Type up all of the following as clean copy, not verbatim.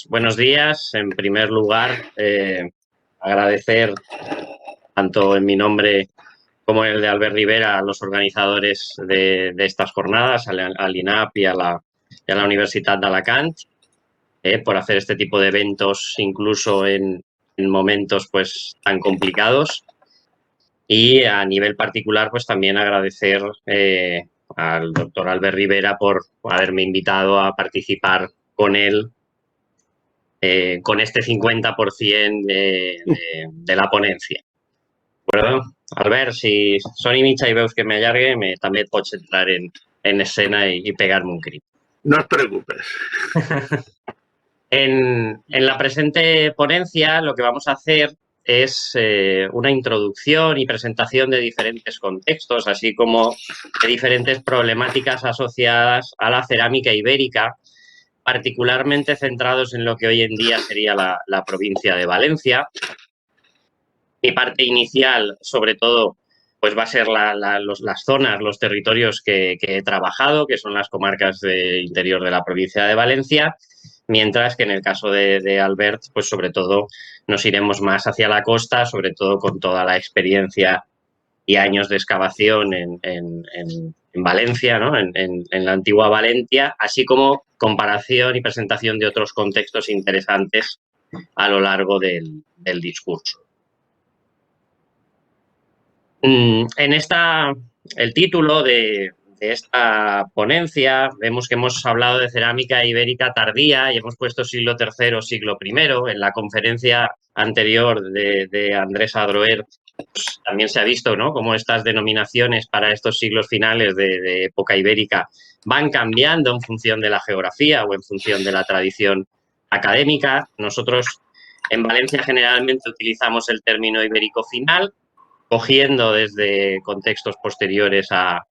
buenos días. En primer lugar, agradecer tanto en mi nombre como en el de Albert Rivera a los organizadores de estas jornadas, al INAP y a la Universitat d'Alacant, por hacer este tipo de eventos incluso en momentos pues tan complicados. Y a nivel particular, pues también agradecer al doctor Albert Rivera por haberme invitado a participar con él con este 50% de la ponencia. Bueno, Albert, si són i mitja i veus que m'allargue, també et pots entrar en escena y pegarme un crit. No os preocupes. En la presente ponencia lo que vamos a hacer es una introducción y presentación de diferentes contextos, así como de diferentes problemáticas asociadas a la cerámica ibérica, particularmente centrados en lo que hoy en día sería la provincia de Valencia. Mi parte inicial, sobre todo, pues va a ser las zonas, los territorios que he trabajado, que son las comarcas del interior de la provincia de Valencia, mientras que en el caso de Albert, pues sobre todo nos iremos más hacia la costa, sobre todo con toda la experiencia y años de excavación en Valencia, ¿no? en la antigua Valencia, así como comparación y presentación de otros contextos interesantes a lo largo del discurso. El título de esta ponencia, vemos que hemos hablado de cerámica ibérica tardía y hemos puesto siglo III, siglo I. En la conferencia anterior de Andrés Adroer pues, también se ha visto, ¿no?, cómo estas denominaciones para estos siglos finales de época ibérica van cambiando en función de la geografía o en función de la tradición académica. Nosotros en Valencia generalmente utilizamos el término ibérico final, cogiendo desde contextos posteriores a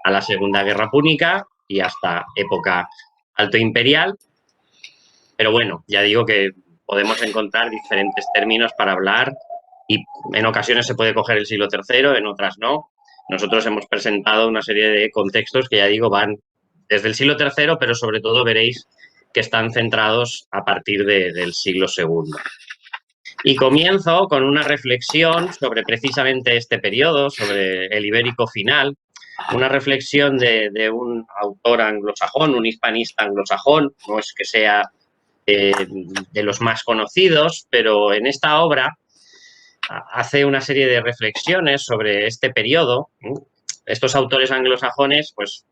la Segunda Guerra Púnica y hasta época altoimperial. Pero bueno, ya digo que podemos encontrar diferentes términos para hablar y en ocasiones se puede coger el siglo III, en otras no. Nosotros hemos presentado una serie de contextos que ya digo van desde el siglo III, pero sobre todo veréis que están centrados a partir del siglo II. Y comienzo con una reflexión sobre precisamente este periodo, sobre el ibérico final, una reflexión de un autor anglosajón, un hispanista anglosajón, no es que sea de los más conocidos, pero en esta obra hace una serie de reflexiones sobre este periodo. Estos autores anglosajones pues,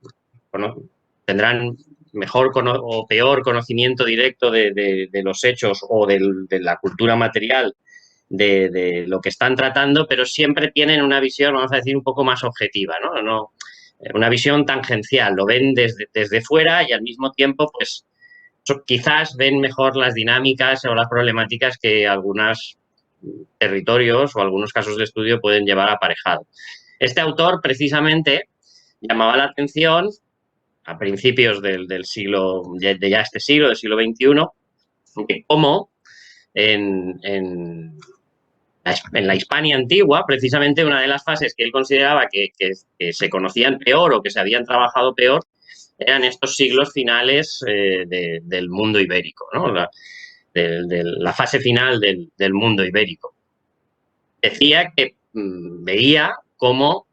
tendrán mejor o peor conocimiento directo de los hechos o de la cultura material de lo que están tratando, pero siempre tienen una visión, vamos a decir, un poco más objetiva, ¿no? Una visión tangencial, lo ven desde fuera y al mismo tiempo, pues, quizás ven mejor las dinámicas o las problemáticas que algunos territorios o algunos casos de estudio pueden llevar aparejado. Este autor, precisamente, llamaba la atención a principios del siglo, de ya este siglo, del siglo XXI, que cómo en la Hispania antigua, precisamente una de las fases que él consideraba que se conocían peor o que se habían trabajado peor eran estos siglos finales del mundo ibérico, ¿no? La fase final del mundo ibérico. Decía que veía cómo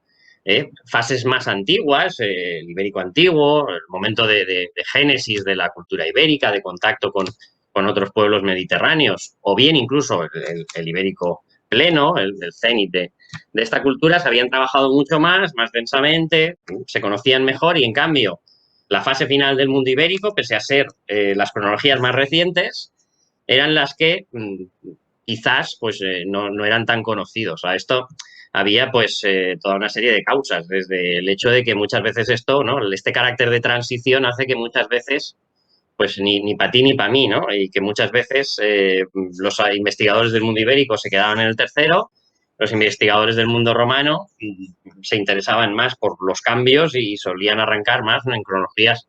fases más antiguas, el ibérico antiguo, el momento de génesis de la cultura ibérica, de contacto con otros pueblos mediterráneos, o bien incluso el ibérico pleno, el cenit de esta cultura, se habían trabajado mucho más densamente, se conocían mejor y, en cambio, la fase final del mundo ibérico, pese a ser las cronologías más recientes, eran las que quizás pues, no eran tan conocidos. A esto había pues toda una serie de causas, desde el hecho de que muchas veces esto, ¿no?, este carácter de transición hace que muchas veces pues ni para ti ni para mí, ¿no? Y que muchas veces los investigadores del mundo ibérico se quedaban en el tercero, los investigadores del mundo romano se interesaban más por los cambios y solían arrancar más, ¿no?, en cronologías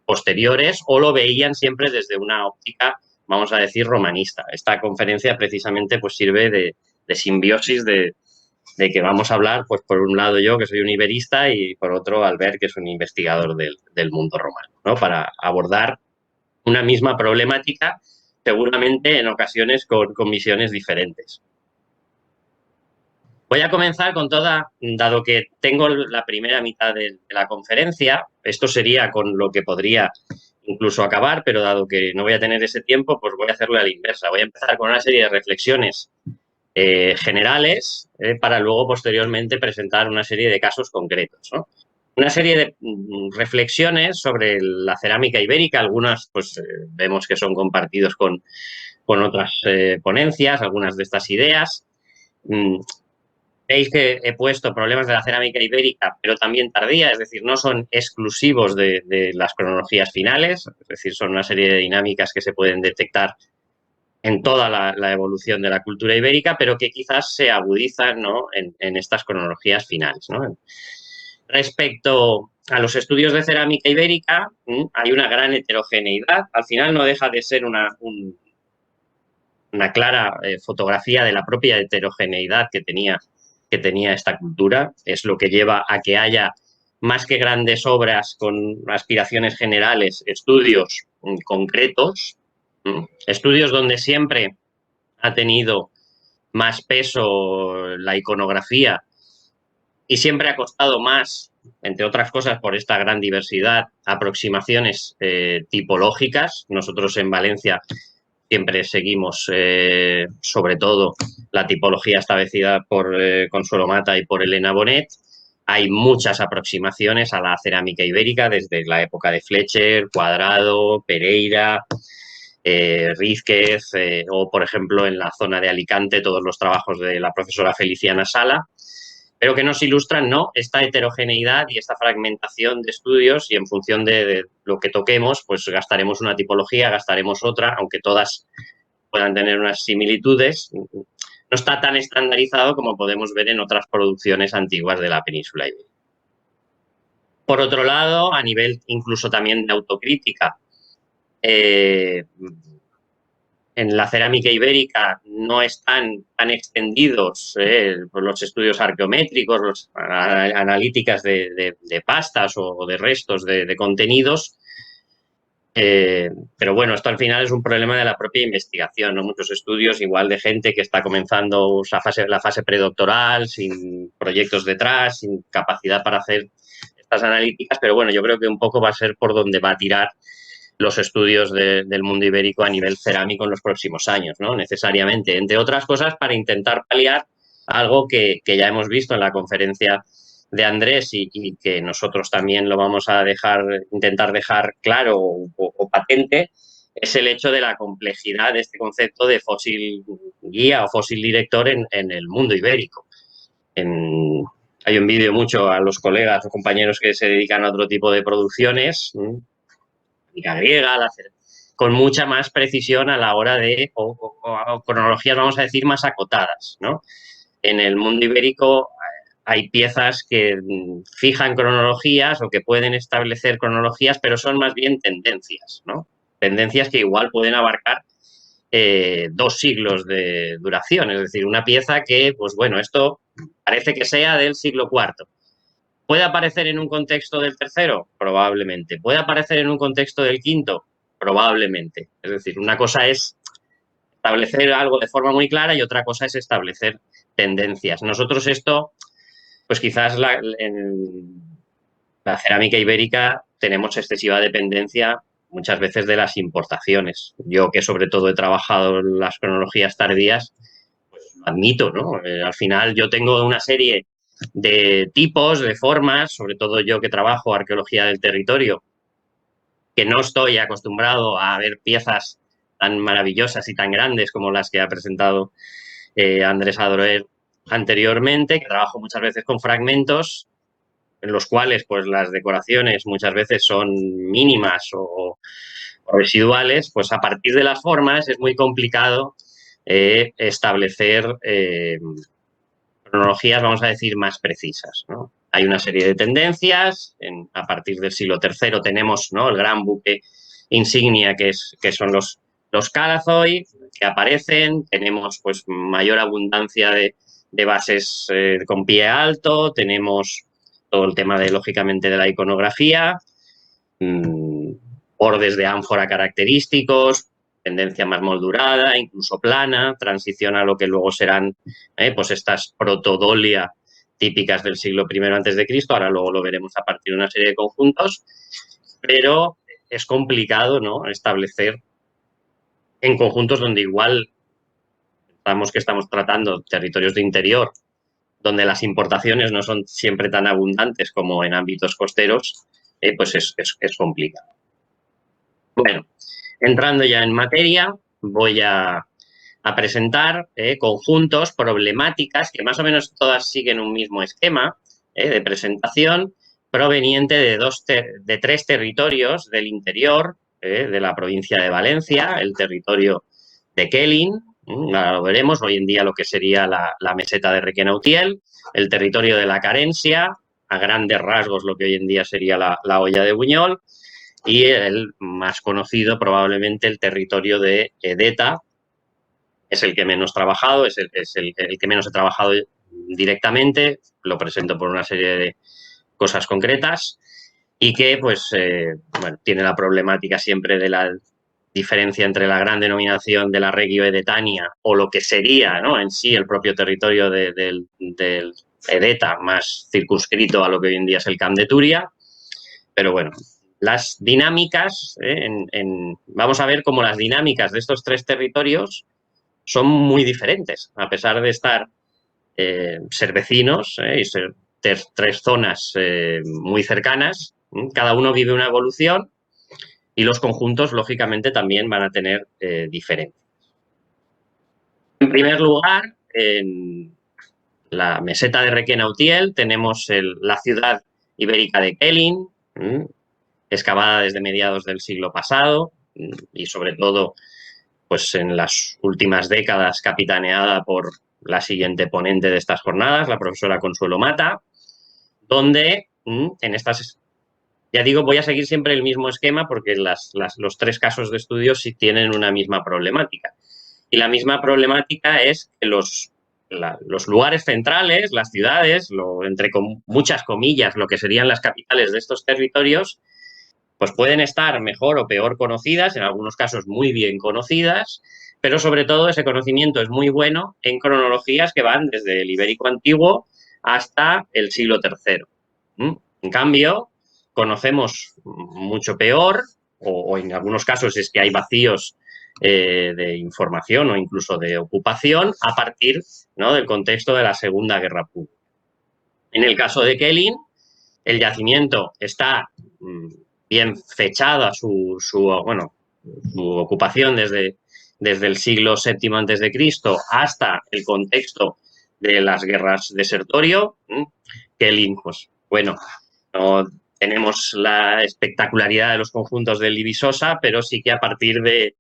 posteriores, o lo veían siempre desde una óptica, vamos a decir, romanista. Esta conferencia precisamente pues sirve de simbiosis de que vamos a hablar, pues por un lado yo, que soy un iberista, y por otro Albert, que es un investigador del mundo romano, ¿no?, para abordar una misma problemática, seguramente en ocasiones con visiones diferentes. Voy a comenzar con dado que tengo la primera mitad de la conferencia, esto sería con lo que podría incluso acabar, pero dado que no voy a tener ese tiempo, pues voy a hacerlo a la inversa. Voy a empezar con una serie de reflexiones generales para luego posteriormente presentar una serie de casos concretos, ¿no? Una serie de reflexiones sobre la cerámica ibérica, algunas pues vemos que son compartidos con otras ponencias, algunas de estas ideas. Veis que he puesto problemas de la cerámica ibérica, pero también tardía, es decir, no son exclusivos de las cronologías finales, es decir, son una serie de dinámicas que se pueden detectar en toda la evolución de la cultura ibérica, pero que quizás se agudizan, ¿no?, en estas cronologías finales, ¿no? Respecto a los estudios de cerámica ibérica, hay una gran heterogeneidad. Al final no deja de ser una clara fotografía de la propia heterogeneidad que tenía esta cultura. Es lo que lleva a que haya, más que grandes obras con aspiraciones generales, estudios concretos, estudios donde siempre ha tenido más peso la iconografía y siempre ha costado más, entre otras cosas por esta gran diversidad, aproximaciones tipológicas. Nosotros en Valencia siempre seguimos, sobre todo, la tipología establecida por Consuelo Mata y por Elena Bonet. Hay muchas aproximaciones a la cerámica ibérica desde la época de Fletcher, Cuadrado, Pereira, Rízquez, o, por ejemplo, en la zona de Alicante, todos los trabajos de la profesora Feliciana Sala, pero que nos ilustran, ¿no?, esta heterogeneidad y esta fragmentación de estudios, y en función de lo que toquemos, pues gastaremos una tipología, gastaremos otra, aunque todas puedan tener unas similitudes. No está tan estandarizado como podemos ver en otras producciones antiguas de la península ibérica. Por otro lado, a nivel incluso también de autocrítica, en la cerámica ibérica no están tan extendidos los estudios arqueométricos, las analíticas de pastas o de restos de contenidos, pero bueno, esto al final es un problema de la propia investigación, ¿no? Muchos estudios, igual de gente que está comenzando la fase predoctoral, sin proyectos detrás, sin capacidad para hacer estas analíticas, pero bueno, yo creo que un poco va a ser por donde va a tirar los estudios del mundo ibérico a nivel cerámico en los próximos años, ¿no? Necesariamente, entre otras cosas, para intentar paliar algo que ya hemos visto en la conferencia de Andrés y que nosotros también lo vamos a intentar dejar claro o patente, es el hecho de la complejidad de este concepto de fósil guía o fósil director en el mundo ibérico. Hay un vídeo mucho a los colegas o compañeros que se dedican a otro tipo de producciones, griega, con mucha más precisión a la hora de, o cronologías, vamos a decir, más acotadas, ¿no? En el mundo ibérico hay piezas que fijan cronologías o que pueden establecer cronologías, pero son más bien tendencias, ¿no? Tendencias que igual pueden abarcar 2 siglos de duración, es decir, una pieza que, pues bueno, esto parece que sea del siglo IV. ¿Puede aparecer en un contexto del tercero? Probablemente. ¿Puede aparecer en un contexto del quinto? Probablemente. Es decir, una cosa es establecer algo de forma muy clara y otra cosa es establecer tendencias. Nosotros esto, pues quizás en la cerámica ibérica tenemos excesiva dependencia muchas veces de las importaciones. Yo, que sobre todo he trabajado en las cronologías tardías, pues lo admito, ¿no? Al final yo tengo una serie de tipos, de formas, sobre todo yo que trabajo arqueología del territorio, que no estoy acostumbrado a ver piezas tan maravillosas y tan grandes como las que ha presentado Andrés Adroer anteriormente, que trabajo muchas veces con fragmentos en los cuales pues las decoraciones muchas veces son mínimas o residuales. Pues a partir de las formas es muy complicado establecer cronologías, vamos a decir, más precisas, ¿no? Hay una serie de tendencias. A partir del siglo III tenemos, ¿no?, el gran buque insignia que son los Calazoid, que aparecen. Tenemos pues mayor abundancia de bases con pie alto. Tenemos todo el tema lógicamente, de la iconografía, bordes de ánfora característicos, tendencia más moldurada, incluso plana, transiciona a lo que luego serán pues estas protodolia típicas del siglo I antes de Cristo. Ahora luego lo veremos a partir de una serie de conjuntos, pero es complicado, ¿no?, establecer en conjuntos donde igual que estamos tratando territorios de interior, donde las importaciones no son siempre tan abundantes como en ámbitos costeros, pues es complicado. Bueno, entrando ya en materia, voy a presentar conjuntos, problemáticas, que más o menos todas siguen un mismo esquema de presentación, proveniente de tres territorios del interior de la provincia de Valencia, el territorio de Quellin, ahora lo veremos, hoy en día lo que sería la meseta de Requena-Utiel, el territorio de la Carencia, a grandes rasgos lo que hoy en día sería la Hoya de Buñol, y el más conocido probablemente el territorio de Edeta, es el que menos trabajado, es el que menos he trabajado directamente, lo presento por una serie de cosas concretas y que pues bueno, tiene la problemática siempre de la diferencia entre la gran denominación de la Regio Edetania o lo que sería, ¿no?, en sí el propio territorio del Edeta más circunscrito a lo que hoy en día es el Camp de Túria, pero bueno, las dinámicas, vamos a ver cómo las dinámicas de estos tres territorios son muy diferentes, a pesar de ser vecinos y ser tres zonas muy cercanas. Cada uno vive una evolución y los conjuntos, lógicamente, también van a tener diferencias. En primer lugar, en la meseta de Requena-Utiel tenemos la ciudad ibérica de Quellin, excavada desde mediados del siglo pasado y, sobre todo, pues en las últimas décadas capitaneada por la siguiente ponente de estas jornadas, la profesora Consuelo Mata, donde en estas, ya digo, voy a seguir siempre el mismo esquema porque los tres casos de estudio sí tienen una misma problemática. Y la misma problemática es que los lugares centrales, las ciudades, entre muchas comillas, lo que serían las capitales de estos territorios, pues pueden estar mejor o peor conocidas, en algunos casos muy bien conocidas, pero sobre todo ese conocimiento es muy bueno en cronologías que van desde el Ibérico Antiguo hasta el siglo III. En cambio, conocemos mucho peor, o en algunos casos es que hay vacíos de información o incluso de ocupación a partir, ¿no?, del contexto de la Segunda Guerra Púnica. En el caso de Quellin, el yacimiento está bien fechada su ocupación desde el siglo VII a.C. hasta el contexto de las guerras de Sertorio. Quellin, pues bueno, no tenemos la espectacularidad de los conjuntos del Libisosa, pero sí que a partir de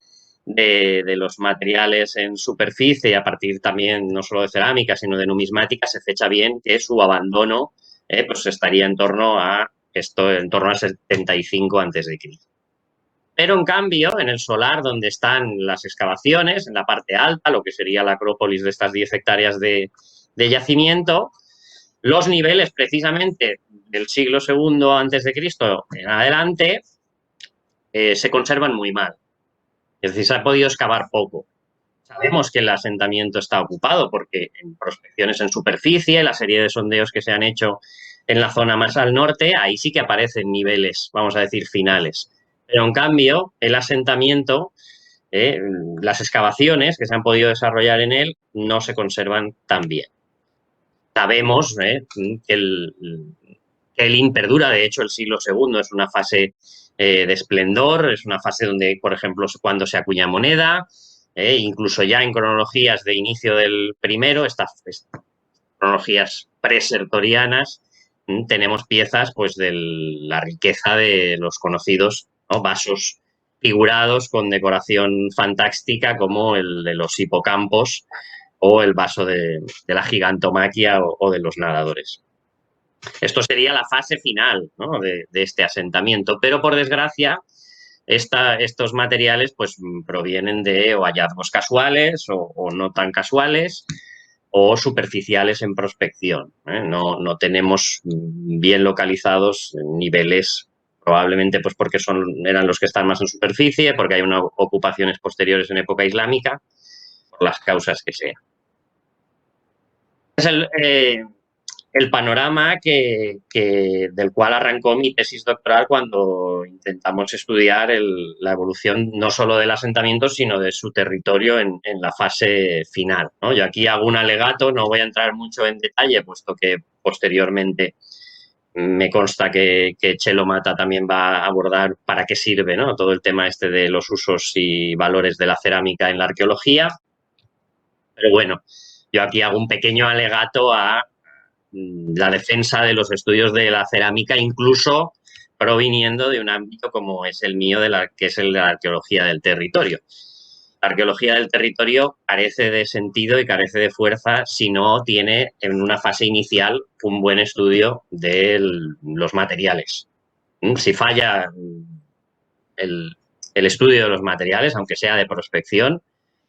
los materiales en superficie, a partir también no solo de cerámica, sino de numismática, se fecha bien que su abandono pues estaría en torno al 75 a.C. Pero, en cambio, en el solar, donde están las excavaciones, en la parte alta, lo que sería la acrópolis de estas 10 hectáreas de yacimiento, los niveles, precisamente, del siglo II a.C. en adelante, se conservan muy mal. Es decir, se ha podido excavar poco. Sabemos que el asentamiento está ocupado porque en prospecciones en superficie, la serie de sondeos que se han hecho en la zona más al norte, ahí sí que aparecen niveles, vamos a decir, finales. Pero, en cambio, el asentamiento, las excavaciones que se han podido desarrollar en él, no se conservan tan bien. Sabemos que el perdura, de hecho, el siglo II es una fase de esplendor, es una fase donde, por ejemplo, cuando se acuña moneda, incluso ya en cronologías de inicio del primero, estas cronologías presertorianas, tenemos piezas pues de la riqueza de los conocidos, ¿no?, vasos figurados con decoración fantástica como el de los hipocampos o el vaso de la gigantomaquia o de los nadadores. Esto sería la fase final, ¿no?, de este asentamiento, pero por desgracia estos materiales pues provienen de o hallazgos casuales o no tan casuales o superficiales en prospección. No tenemos bien localizados niveles probablemente pues porque eran los que están más en superficie, porque hay unas ocupaciones posteriores en época islámica, por las causas que sean. Es el panorama del cual arrancó mi tesis doctoral cuando intentamos estudiar la evolución no solo del asentamiento, sino de su territorio en la fase final, ¿no? Yo aquí hago un alegato, no voy a entrar mucho en detalle, puesto que posteriormente me consta que Chelo Mata también va a abordar para qué sirve, ¿no?, todo el tema este de los usos y valores de la cerámica en la arqueología. Pero bueno, yo aquí hago un pequeño alegato a la defensa de los estudios de la cerámica, incluso proviniendo de un ámbito como es el mío, que es el de la arqueología del territorio. La arqueología del territorio carece de sentido y carece de fuerza si no tiene en una fase inicial un buen estudio de los materiales. Si falla el estudio de los materiales, aunque sea de prospección,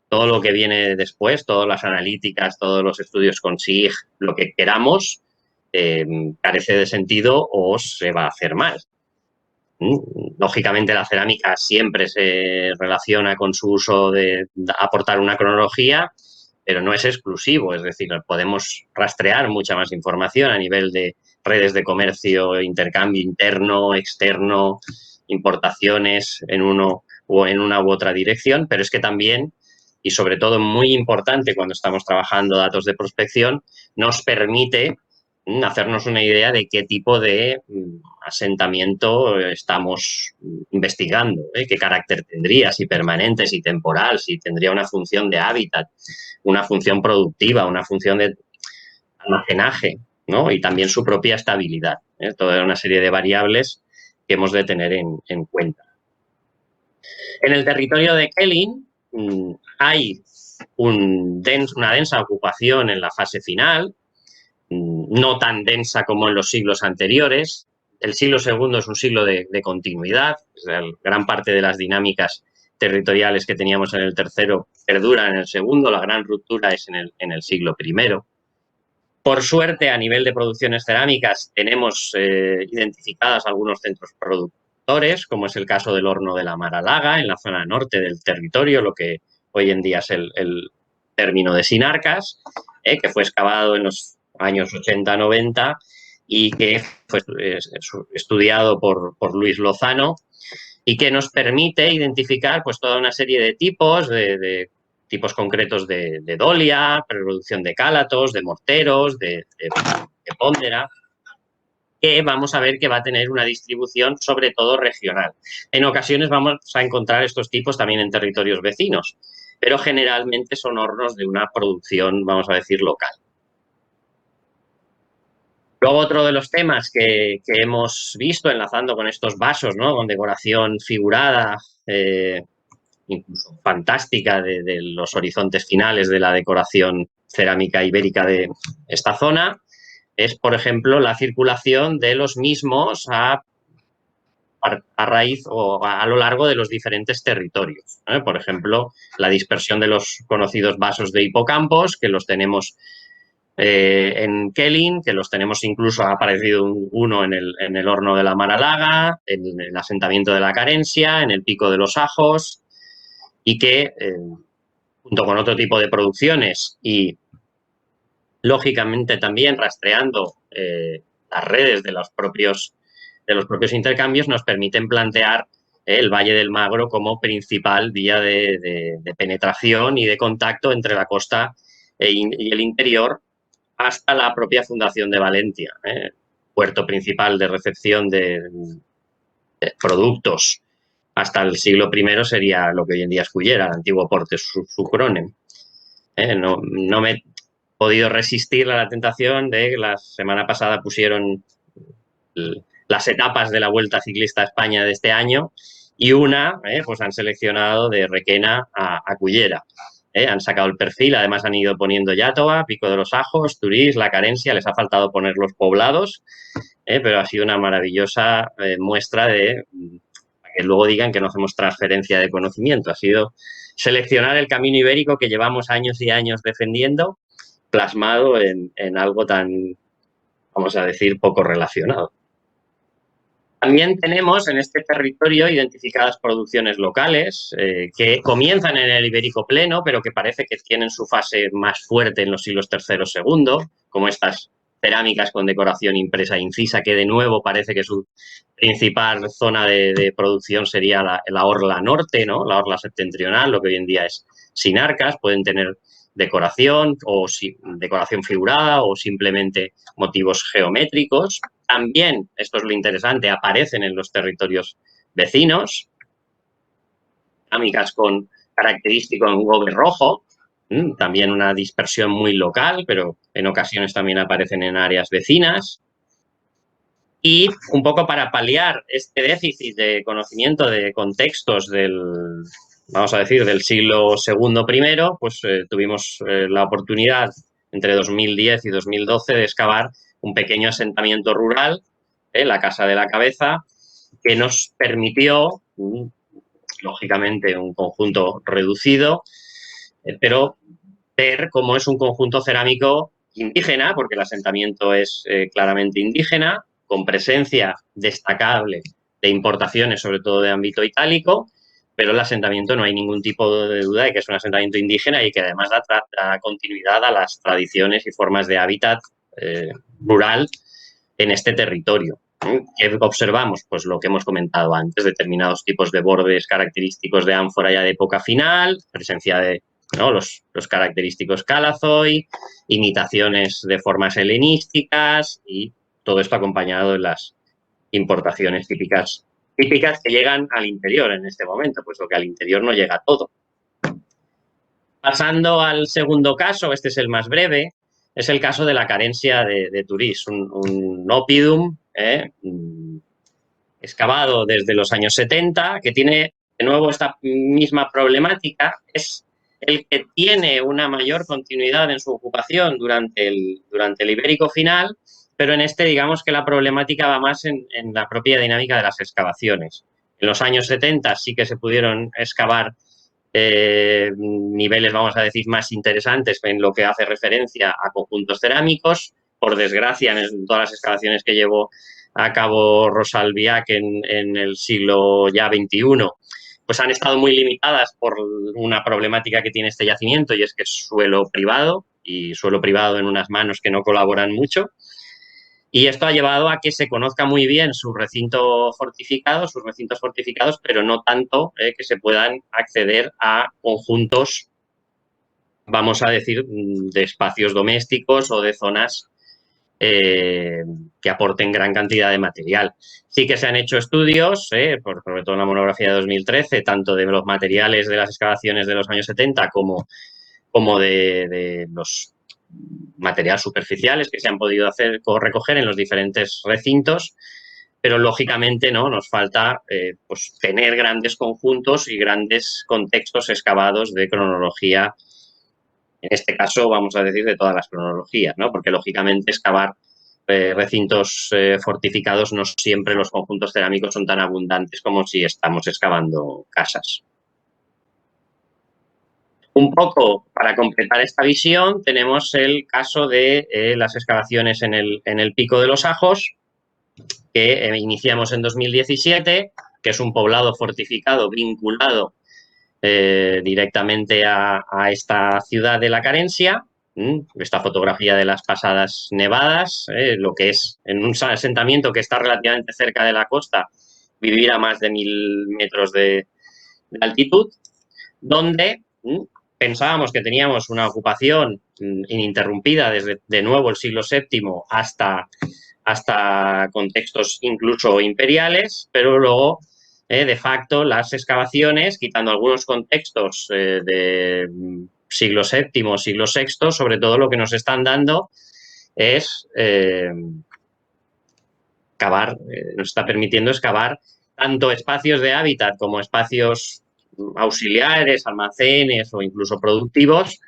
todo lo que viene después, todas las analíticas, todos los estudios con SIG, lo que queramos, carece de sentido o se va a hacer mal. Lógicamente la cerámica siempre se relaciona con su uso de aportar una cronología, pero no es exclusivo, es decir, podemos rastrear mucha más información a nivel de redes de comercio, intercambio interno, externo, importaciones en uno o en una u otra dirección, pero es que también, y sobre todo muy importante cuando estamos trabajando datos de prospección, nos permite hacernos una idea de qué tipo de asentamiento estamos investigando, qué carácter tendría, si permanente, si temporal, si tendría una función de hábitat, una función productiva, una función de almacenaje, ¿no?, y también su propia estabilidad. Toda una serie de variables que hemos de tener en cuenta. En el territorio de Kelling hay una densa ocupación en la fase final, no tan densa como en los siglos anteriores. El siglo II es un siglo de continuidad. Gran parte de las dinámicas territoriales que teníamos en el tercero perduran en el segundo. La gran ruptura es en el siglo I. Por suerte, a nivel de producciones cerámicas, tenemos identificadas algunos centros productores, como es el caso del horno de la Maralaga, en la zona norte del territorio, lo que hoy en día es el término de Sinarcas, que fue excavado en los años 80-90 y que fue estudiado por Luis Lozano y que nos permite identificar pues toda una serie de tipos, de tipos concretos de dolia, preproducción de cálatos, de morteros, de póndera, que vamos a ver que va a tener una distribución sobre todo regional. En ocasiones vamos a encontrar estos tipos también en territorios vecinos, pero generalmente son hornos de una producción, vamos a decir, local. Luego, otro de los temas que hemos visto enlazando con estos vasos, ¿no?, con decoración figurada, incluso fantástica, de los horizontes finales de la decoración cerámica ibérica de esta zona, es, por ejemplo, la circulación de los mismos a raíz o a lo largo de los diferentes territorios. Por ejemplo, la dispersión de los conocidos vasos de hipocampos, que los tenemos en Kelling, que los tenemos incluso, ha aparecido uno en el horno de la Maralaga, en el asentamiento de la Carencia, en el Pico de los Ajos, y que, junto con otro tipo de producciones y, lógicamente, también rastreando las redes de los propios intercambios, nos permiten plantear el Valle del Magro como principal vía de penetración y de contacto entre la costa y el interior, hasta la propia Fundación de Valencia, puerto principal de recepción de productos. Hasta el siglo I sería lo que hoy en día es Cullera, el antiguo Porte Sucronem. No me he podido resistir a la tentación de que la semana pasada pusieron las etapas de la Vuelta Ciclista a España de este año y pues han seleccionado de Requena a Cullera. Han sacado el perfil, además han ido poniendo Iàtova, Pico de los Ajos, Turís, La Carencia, les ha faltado poner los poblados, pero ha sido una maravillosa muestra de que luego digan que no hacemos transferencia de conocimiento. Ha sido seleccionar el camino ibérico que llevamos años y años defendiendo, plasmado en algo tan, vamos a decir, poco relacionado. También tenemos en este territorio identificadas producciones locales que comienzan en el Ibérico Pleno, pero que parece que tienen su fase más fuerte en los siglos III, II, como estas cerámicas con decoración impresa e incisa, que de nuevo parece que su principal zona de producción sería la orla norte, ¿no? La orla septentrional, lo que hoy en día es Sinarcas. Pueden tener decoración o decoración figurada o simplemente motivos geométricos. También, esto es lo interesante, aparecen en los territorios vecinos, cerámicas con característico engobe rojo, también una dispersión muy local, pero en ocasiones también aparecen en áreas vecinas. Y un poco para paliar este déficit de conocimiento de contextos vamos a decir, del siglo II primero, pues tuvimos la oportunidad entre 2010 y 2012 de excavar un pequeño asentamiento rural, la Casa de la Cabeza, que nos permitió, lógicamente, un conjunto reducido, pero ver cómo es un conjunto cerámico indígena, porque el asentamiento es claramente indígena, con presencia destacable de importaciones, sobre todo de ámbito itálico, pero el asentamiento no hay ningún tipo de duda de que es un asentamiento indígena y que además da continuidad a las tradiciones y formas de hábitat rural en este territorio. ¿Qué observamos? Pues lo que hemos comentado antes, determinados tipos de bordes característicos de ánfora ya de época final, presencia de los característicos calazoid, imitaciones de formas helenísticas y todo esto acompañado de las importaciones típicas que llegan al interior en este momento, puesto que al interior no llega todo. Pasando al segundo caso, este es el más breve, es el caso de la carencia de Turís, un oppidum excavado desde los años 70, que tiene de nuevo esta misma problemática, es el que tiene una mayor continuidad en su ocupación durante el Ibérico final, pero en este digamos que la problemática va más en la propia dinámica de las excavaciones. En los años 70 sí que se pudieron excavar niveles, vamos a decir, más interesantes en lo que hace referencia a conjuntos cerámicos. Por desgracia, en todas las excavaciones que llevó a cabo Rosalviac en el siglo ya XXI, pues han estado muy limitadas por una problemática que tiene este yacimiento, y es que es suelo privado, y suelo privado en unas manos que no colaboran mucho. Y esto ha llevado a que se conozca muy bien sus recintos fortificados, pero no tanto que se puedan acceder a conjuntos, vamos a decir, de espacios domésticos o de zonas que aporten gran cantidad de material. Sí que se han hecho estudios, sobre todo en la monografía de 2013, tanto de los materiales de las excavaciones de los años 70 como de los materiales superficiales que se han podido recoger en los diferentes recintos, pero lógicamente no nos falta pues tener grandes conjuntos y grandes contextos excavados de cronología, en este caso vamos a decir de todas las cronologías, ¿no? Porque lógicamente excavar recintos fortificados no siempre los conjuntos cerámicos son tan abundantes como si estamos excavando casas. Un poco para completar esta visión tenemos el caso de las excavaciones en el Pico de los Ajos, que iniciamos en 2017, que es un poblado fortificado vinculado directamente a esta ciudad de la Carencia. Esta fotografía de las pasadas nevadas, lo que es en un asentamiento que está relativamente cerca de la costa, vivir a más de 1000 metros de altitud, donde pensábamos que teníamos una ocupación ininterrumpida desde, de nuevo, el siglo VII hasta contextos incluso imperiales, pero luego, de facto, las excavaciones, quitando algunos contextos de siglo VII, siglo VI, sobre todo lo que nos están dando es nos está permitiendo excavar tanto espacios de hábitat como espacios auxiliares, almacenes o incluso productivos,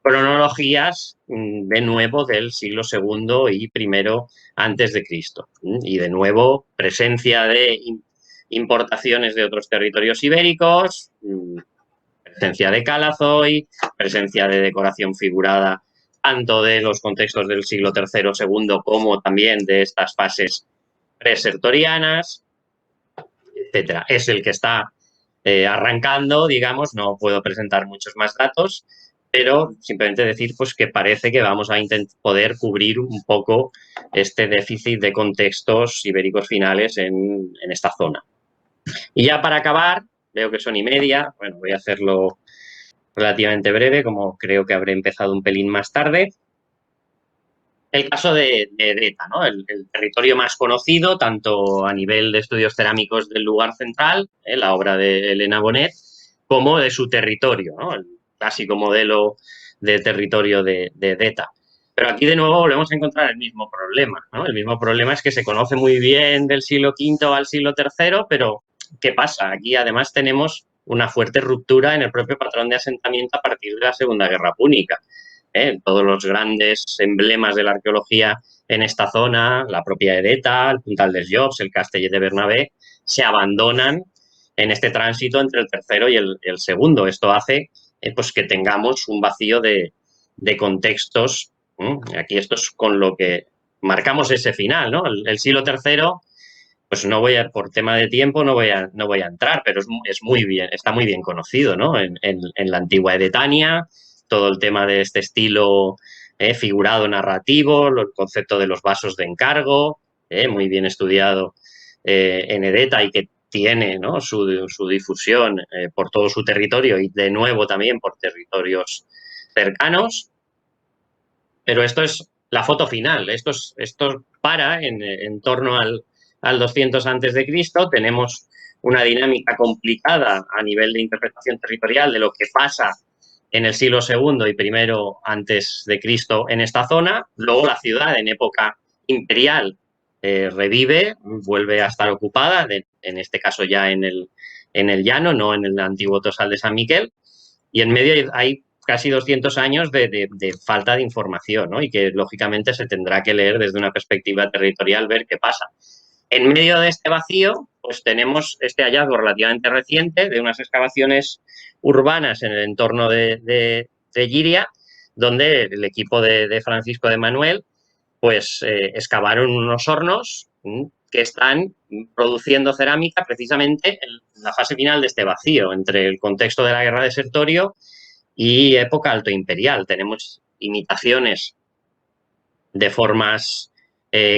cronologías de nuevo del siglo II y primero antes de Cristo. Y de nuevo presencia de importaciones de otros territorios ibéricos, presencia de calazoid, presencia de decoración figurada tanto de los contextos del siglo III, II como también de estas fases presertorianas, etcétera. Es el que está arrancando, digamos, no puedo presentar muchos más datos, pero simplemente decir pues, que parece que vamos a poder cubrir un poco este déficit de contextos ibéricos finales en esta zona. Y ya para acabar, veo que son y media, bueno, voy a hacerlo relativamente breve, como creo que habré empezado un pelín más tarde. El caso de Edeta, ¿no? El territorio más conocido, tanto a nivel de estudios cerámicos del lugar central, la obra de Elena Bonet, como de su territorio, ¿no? El clásico modelo de territorio de Edeta. Pero aquí de nuevo volvemos a encontrar el mismo problema, ¿no? El mismo problema es que se conoce muy bien del siglo V al siglo III, pero ¿qué pasa? Aquí además tenemos una fuerte ruptura en el propio patrón de asentamiento a partir de la Segunda Guerra Púnica. Todos los grandes emblemas de la arqueología en esta zona, la propia Edeta, el Puntal dels Llops, el Castellet de Bernabé, se abandonan en este tránsito entre el tercero y el segundo. Esto hace pues que tengamos un vacío de contextos. Aquí esto es con lo que marcamos ese final, ¿no? El siglo III, pues no voy a, por tema de tiempo, no voy a entrar, pero es muy bien, está muy bien conocido, ¿no? En la antigua Edetania, todo el tema de este estilo figurado narrativo, el concepto de los vasos de encargo, muy bien estudiado en Edeta y que tiene, ¿no?, su difusión por todo su territorio y de nuevo también por territorios cercanos. Pero esto es la foto final, esto para en torno al 200 antes de Cristo. Tenemos una dinámica complicada a nivel de interpretación territorial de lo que pasa en el siglo II y primero antes de Cristo en esta zona. Luego la ciudad en época imperial revive, vuelve a estar ocupada, en este caso ya en el llano, no en el antiguo Tosal de San Miquel, y en medio hay casi 200 años de falta de información, ¿no? Y que lógicamente se tendrá que leer desde una perspectiva territorial, ver qué pasa. En medio de este vacío, pues tenemos este hallazgo relativamente reciente de unas excavaciones urbanas en el entorno de Giria, donde el equipo de Francisco de Manuel pues excavaron unos hornos que están produciendo cerámica precisamente en la fase final de este vacío, entre el contexto de la guerra de Sertorio y época alto imperial. Tenemos imitaciones de formas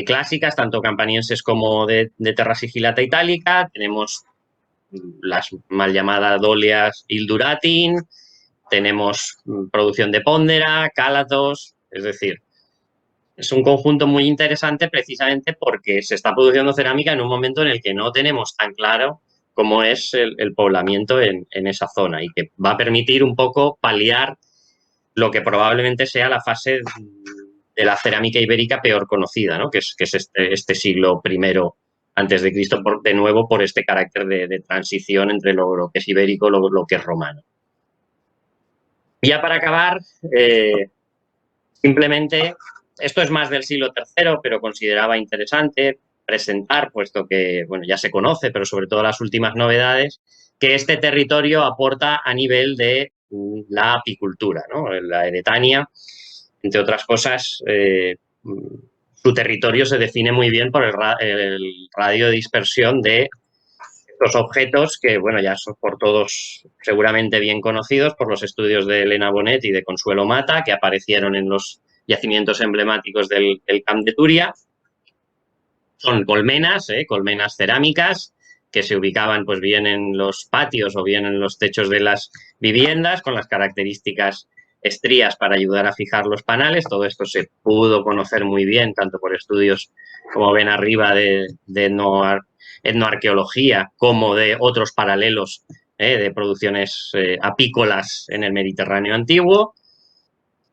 clásicas, tanto campanienses como de terra sigillata itálica. Tenemos las mal llamadas dolias Ilduratin, tenemos producción de póndera, cálatos, es decir, es un conjunto muy interesante precisamente porque se está produciendo cerámica en un momento en el que no tenemos tan claro cómo es el poblamiento en esa zona y que va a permitir un poco paliar lo que probablemente sea la fase de la cerámica ibérica peor conocida, ¿no? que es este siglo I antes de Cristo, de nuevo por este carácter de transición entre lo que es ibérico y lo que es romano. Ya para acabar, simplemente, esto es más del siglo III, pero consideraba interesante presentar, puesto que bueno, ya se conoce, pero sobre todo las últimas novedades, que este territorio aporta a nivel de la apicultura, ¿no? La Edetania, entre otras cosas, su territorio se define muy bien por el radio de dispersión de estos objetos que, bueno, ya son por todos seguramente bien conocidos por los estudios de Elena Bonet y de Consuelo Mata, que aparecieron en los yacimientos emblemáticos del Camp de Túria. Son colmenas, colmenas cerámicas, que se ubicaban pues bien en los patios o bien en los techos de las viviendas, con las características estrías para ayudar a fijar los panales. Todo esto se pudo conocer muy bien, tanto por estudios, como ven arriba, de etnoarqueología, como de otros paralelos de producciones apícolas en el Mediterráneo antiguo.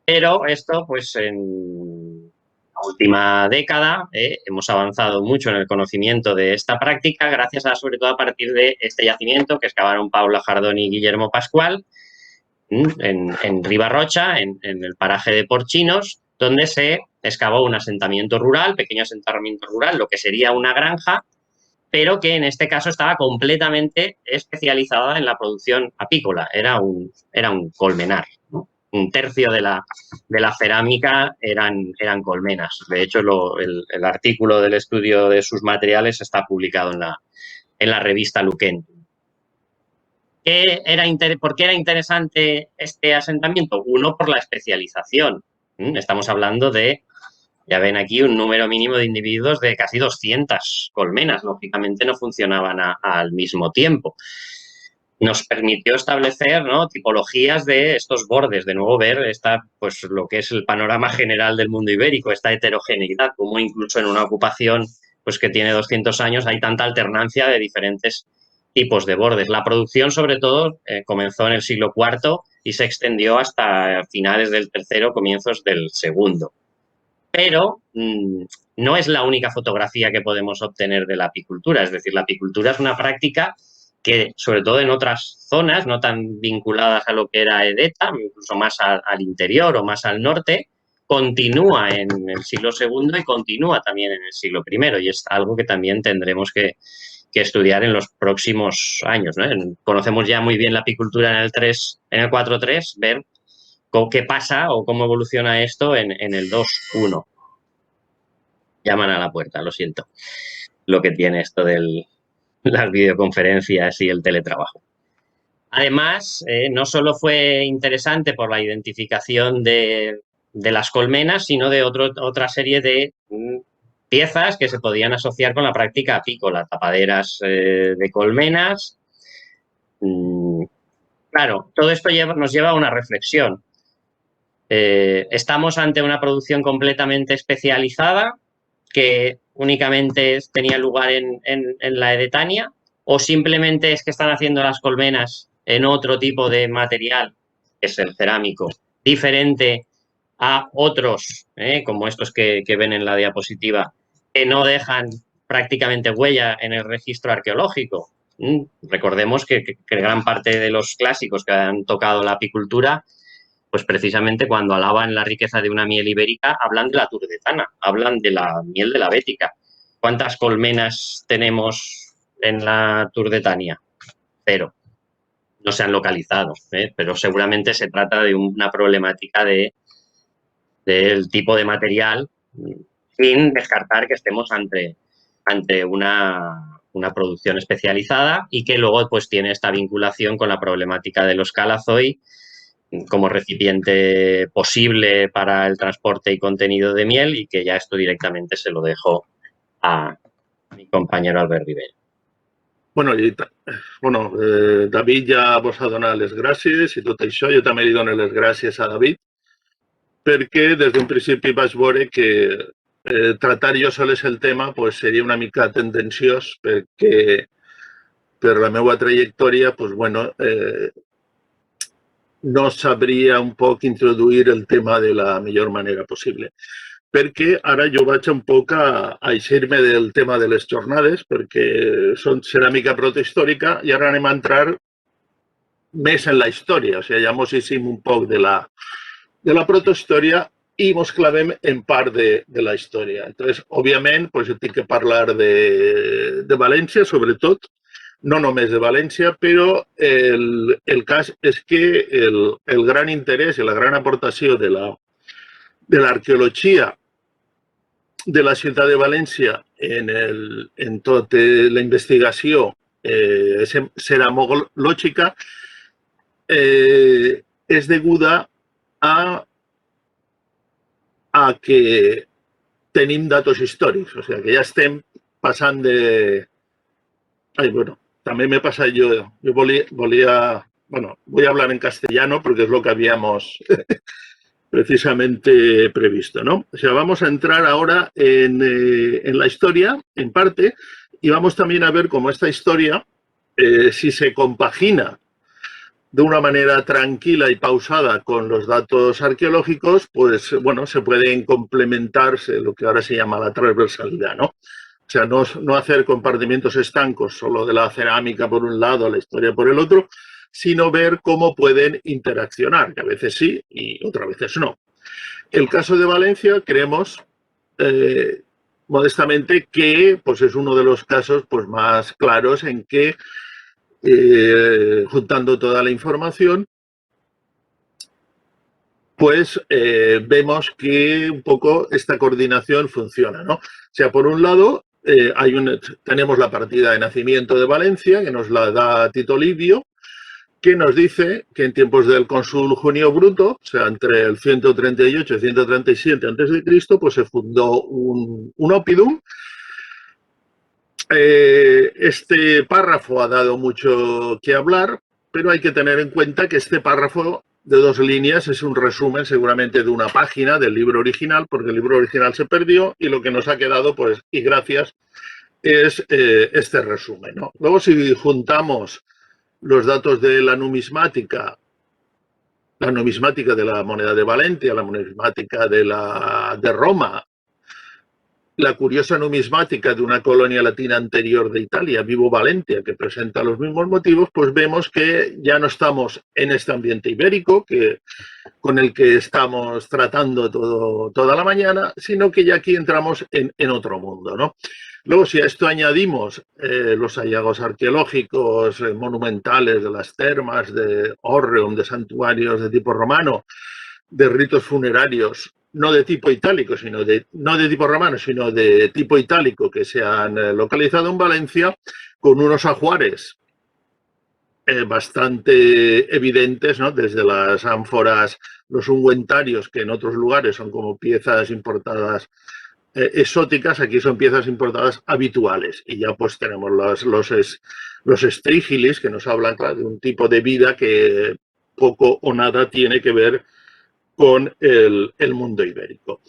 Pero esto, pues en la última década hemos avanzado mucho en el conocimiento de esta práctica, gracias sobre todo a partir de este yacimiento que excavaron Paula Jardón y Guillermo Pascual en Ribarrocha, en el paraje de Porchinos, donde se excavó un asentamiento rural, pequeño asentamiento rural, lo que sería una granja, pero que en este caso estaba completamente especializada en la producción apícola, era un colmenar, ¿no? un tercio de la cerámica eran colmenas. De hecho, el artículo del estudio de sus materiales está publicado en la revista Lucentum. ¿Por qué era interesante este asentamiento? Uno, por la especialización. Estamos hablando de, ya ven aquí, un número mínimo de individuos de casi 200 colmenas. Lógicamente no funcionaban al mismo tiempo. Nos permitió establecer, ¿no?, tipologías de estos bordes, de nuevo ver pues, lo que es el panorama general del mundo ibérico, esta heterogeneidad, como incluso en una ocupación pues, que tiene 200 años hay tanta alternancia de diferentes tipos de bordes. La producción, sobre todo, comenzó en el siglo IV y se extendió hasta finales del tercero, comienzos del segundo. Pero no es la única fotografía que podemos obtener de la apicultura. Es decir, la apicultura es una práctica que, sobre todo en otras zonas, no tan vinculadas a lo que era Edeta, incluso más al interior o más al norte, continúa en el siglo II y continúa también en el siglo I. Y es algo que también tendremos que estudiar en los próximos años, ¿no? Conocemos ya muy bien la apicultura en el 4.3, ver qué pasa o cómo evoluciona esto en el 2.1. Llaman a la puerta, lo siento. Lo que tiene esto de las videoconferencias y el teletrabajo. Además, no solo fue interesante por la identificación de las colmenas, sino de otra serie de piezas que se podían asociar con la práctica apícola, tapaderas de colmenas. Claro, todo esto nos lleva a una reflexión. Estamos ante una producción completamente especializada que únicamente tenía lugar en la Edetania, o simplemente es que están haciendo las colmenas en otro tipo de material, que es el cerámico, diferente a otros, como estos que ven en la diapositiva, que no dejan prácticamente huella en el registro arqueológico. Recordemos que gran parte de los clásicos que han tocado la apicultura, pues precisamente cuando alaban la riqueza de una miel ibérica, hablan de la turdetana, hablan de la miel de la bética. ¿Cuántas colmenas tenemos en la Turdetania? 0. No se han localizado, pero seguramente se trata de una problemática del tipo de material, sin descartar que estemos ante una producción especializada y que luego pues tiene esta vinculación con la problemática de los calazoi como recipiente posible para el transporte y contenido de miel, y que ya esto directamente se lo dejo a mi compañero Albert Rivera. David ja vos ha donat les gràcies i tot això. Jo també li dono les gràcies a David perquè des d'un principi vaig veure que tratar jo soles el tema pues, seria una mica tendenciós perquè per la meva trajectòria pues, no sabria un poc introduir el tema de la millor manera possible. Perquè ara jo vaig un poc a eixir-me del tema de les jornades, perquè són ceràmica protohistòrica i ara anem a entrar més en la història. O sigui, ja mos eixim un poc de la protohistòria i mos clavem en part de la història. Entonces, òbviament, pues, jo tinc que parlar de València, sobretot, no només de València, però el cas és que el gran interès i la gran aportació de l'arqueologia de la ciutat de València en tota la investigació ceramològica és deguda a que tenim datos històrics, o sigui que ja estem passant de... También me pasa yo voy a hablar en castellano porque es lo que habíamos precisamente previsto, ¿no? O sea, vamos a entrar ahora en la historia, en parte, y vamos también a ver cómo esta historia, si se compagina de una manera tranquila y pausada con los datos arqueológicos, pues, bueno, se pueden complementarse lo que ahora se llama la transversalidad, ¿no? O sea, no hacer compartimientos estancos solo de la cerámica por un lado, la historia por el otro, sino ver cómo pueden interaccionar, que a veces sí y otras veces no. El caso de Valencia, creemos modestamente que pues, es uno de los casos pues, más claros en que, juntando toda la información, pues vemos que un poco esta coordinación funciona, ¿no? O sea, por un lado, tenemos la partida de nacimiento de Valencia, que nos la da Tito Livio, que nos dice que en tiempos del cónsul Junio Bruto, o sea, entre el 138 y 137 a.C., pues se fundó un oppidum. Este párrafo ha dado mucho que hablar, pero hay que tener en cuenta que este párrafo de 2 líneas es un resumen seguramente de una página del libro original, porque el libro original se perdió y lo que nos ha quedado, pues, y gracias, es este resumen, ¿no? Luego, si juntamos los datos de la numismática de la moneda de Valencia, la numismática de Roma, la curiosa numismática de una colonia latina anterior de Italia, Vibo Valentia, que presenta los mismos motivos, pues vemos que ya no estamos en este ambiente ibérico con el que estamos tratando toda la mañana, sino que ya aquí entramos en otro mundo, ¿no? Luego, si a esto añadimos los hallazgos arqueológicos monumentales de las termas, de hórreum, de santuarios de tipo romano, de ritos funerarios, no de tipo itálico, no de tipo romano, sino de tipo itálico, que se han localizado en Valencia, con unos ajuares bastante evidentes, ¿no? Desde las ánforas, los ungüentarios, que en otros lugares son como piezas importadas exóticas, aquí son piezas importadas habituales. Y ya pues tenemos los estrígilis, que nos hablan, claro, de un tipo de vida que poco o nada tiene que ver con el mundo ibérico.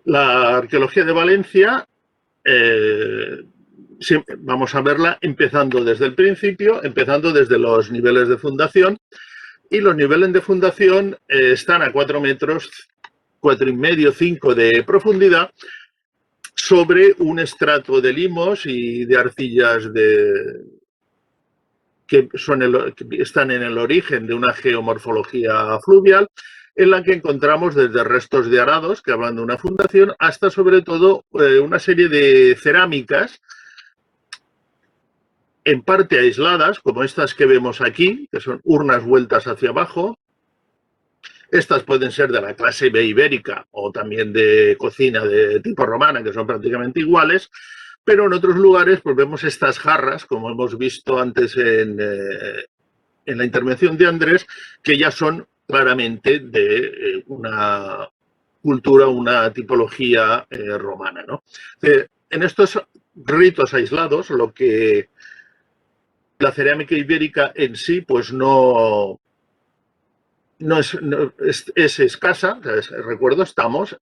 La arqueología de Valencia, vamos a verla empezando desde el principio, empezando desde los niveles de fundación. Y los niveles de fundación están a 4 metros, 4,5, 5 de profundidad, sobre un estrato de limos y de arcillas que están en el origen de una geomorfología fluvial, en la que encontramos desde restos de arados, que hablan de una fundación, hasta sobre todo una serie de cerámicas, en parte aisladas, como estas que vemos aquí, que son urnas vueltas hacia abajo. Estas pueden ser de la clase B ibérica o también de cocina de tipo romana, que son prácticamente iguales, pero en otros lugares pues vemos estas jarras, como hemos visto antes en la intervención de Andrés, que ya son claramente de una cultura, una tipología romana, ¿no? En estos ritos aislados, lo que la cerámica ibérica en sí pues no es escasa. Recuerdo, estamos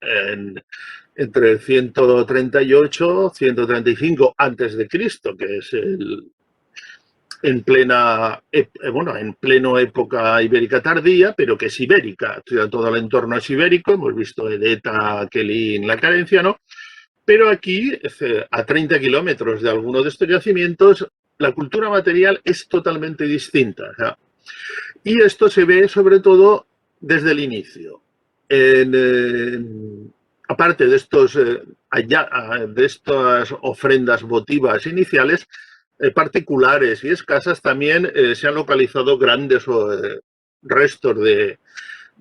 entre el 138 135 antes de Cristo, que es en pleno época ibérica tardía, pero que es ibérica. Todo el entorno es ibérico, hemos visto Edeta, Quelín, la Carencia, ¿no? Pero aquí, a 30 kilómetros de alguno de estos yacimientos, la cultura material es totalmente distinta. O sea, y esto se ve sobre todo desde el inicio. Aparte de estas ofrendas votivas iniciales, particulares y escasas, también se han localizado grandes restos de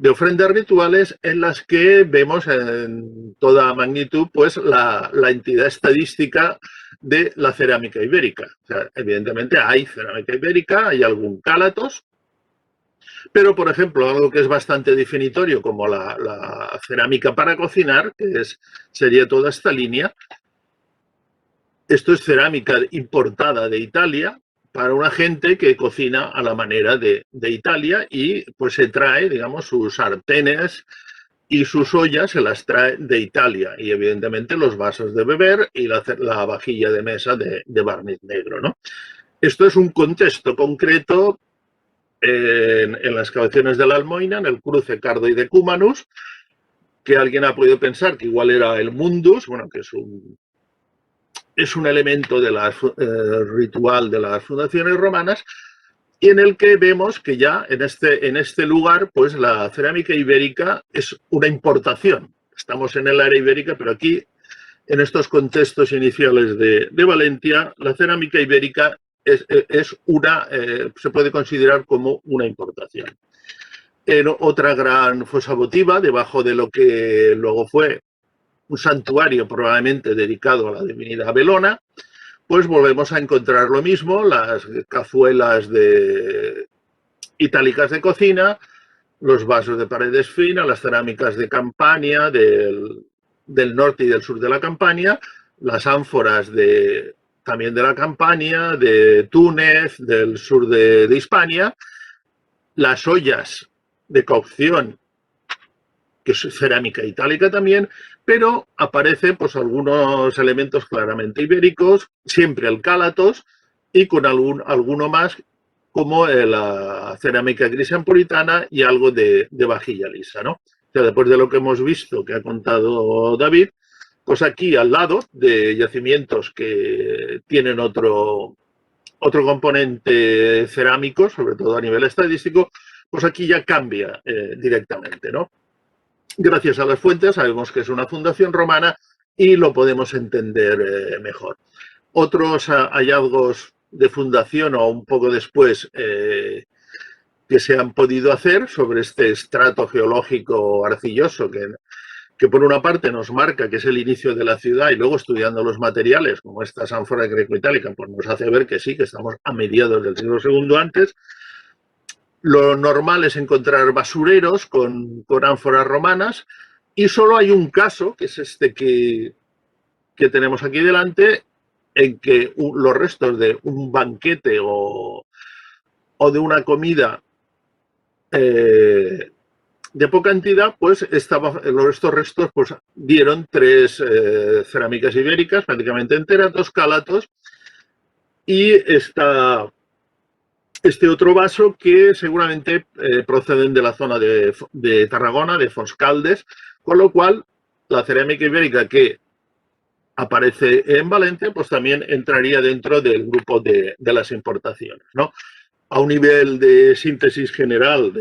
ofrendas rituales en las que vemos en toda magnitud pues la entidad estadística de la cerámica ibérica. O sea, evidentemente hay cerámica ibérica, hay algún cálatos, pero, por ejemplo, algo que es bastante definitorio, como la cerámica para cocinar, que sería toda esta línea. Esto es cerámica importada de Italia para una gente que cocina a la manera de Italia, y pues se trae, digamos, sus sartenes y sus ollas se las trae de Italia, y evidentemente los vasos de beber y la vajilla de mesa de barniz negro, ¿no? Esto es un contexto concreto en las excavaciones de la Almoina, en el cruce Cardo y Decumanus, que alguien ha podido pensar que igual era el mundus, bueno, que es un elemento ritual de las fundaciones romanas, y en el que vemos que ya en este lugar pues la cerámica ibérica es una importación. Estamos en el área ibérica, pero aquí, en estos contextos iniciales de Valencia, la cerámica ibérica se puede considerar como una importación. en otra gran fosa votiva, debajo de lo que luego fue un santuario probablemente dedicado a la divinidad Belona, pues volvemos a encontrar lo mismo, las cazuelas itálicas de cocina, los vasos de paredes finas, las cerámicas de Campania, del norte y del sur de la Campania, las ánforas también de la Campania, de Túnez, del sur de Hispania, las ollas de cocción, que es cerámica itálica también, pero aparecen pues algunos elementos claramente ibéricos, siempre el cálatos y con alguno más como la cerámica gris ampuritana y algo de vajilla lisa, ¿no? O sea, después de lo que hemos visto que ha contado David, pues aquí al lado de yacimientos que tienen otro componente cerámico, sobre todo a nivel estadístico, pues aquí ya cambia directamente, ¿no? Gracias a las fuentes sabemos que es una fundación romana y lo podemos entender mejor. Otros hallazgos de fundación o un poco después que se han podido hacer sobre este estrato geológico arcilloso que por una parte nos marca que es el inicio de la ciudad y luego estudiando los materiales como estas ánforas greco-itálicas pues nos hace ver que sí, que estamos a mediados del siglo II antes. Lo normal es encontrar basureros con ánforas romanas y solo hay un caso, que es este que tenemos aquí delante, en que los restos de un banquete o de una comida de poca entidad, pues estos restos pues, dieron 3 cerámicas ibéricas prácticamente enteras, 2 cálatos y este otro vaso que seguramente proceden de la zona de Tarragona, de Foscaldes, con lo cual la cerámica ibérica que aparece en Valencia, pues también entraría dentro del grupo de las importaciones, ¿no? A un nivel de síntesis general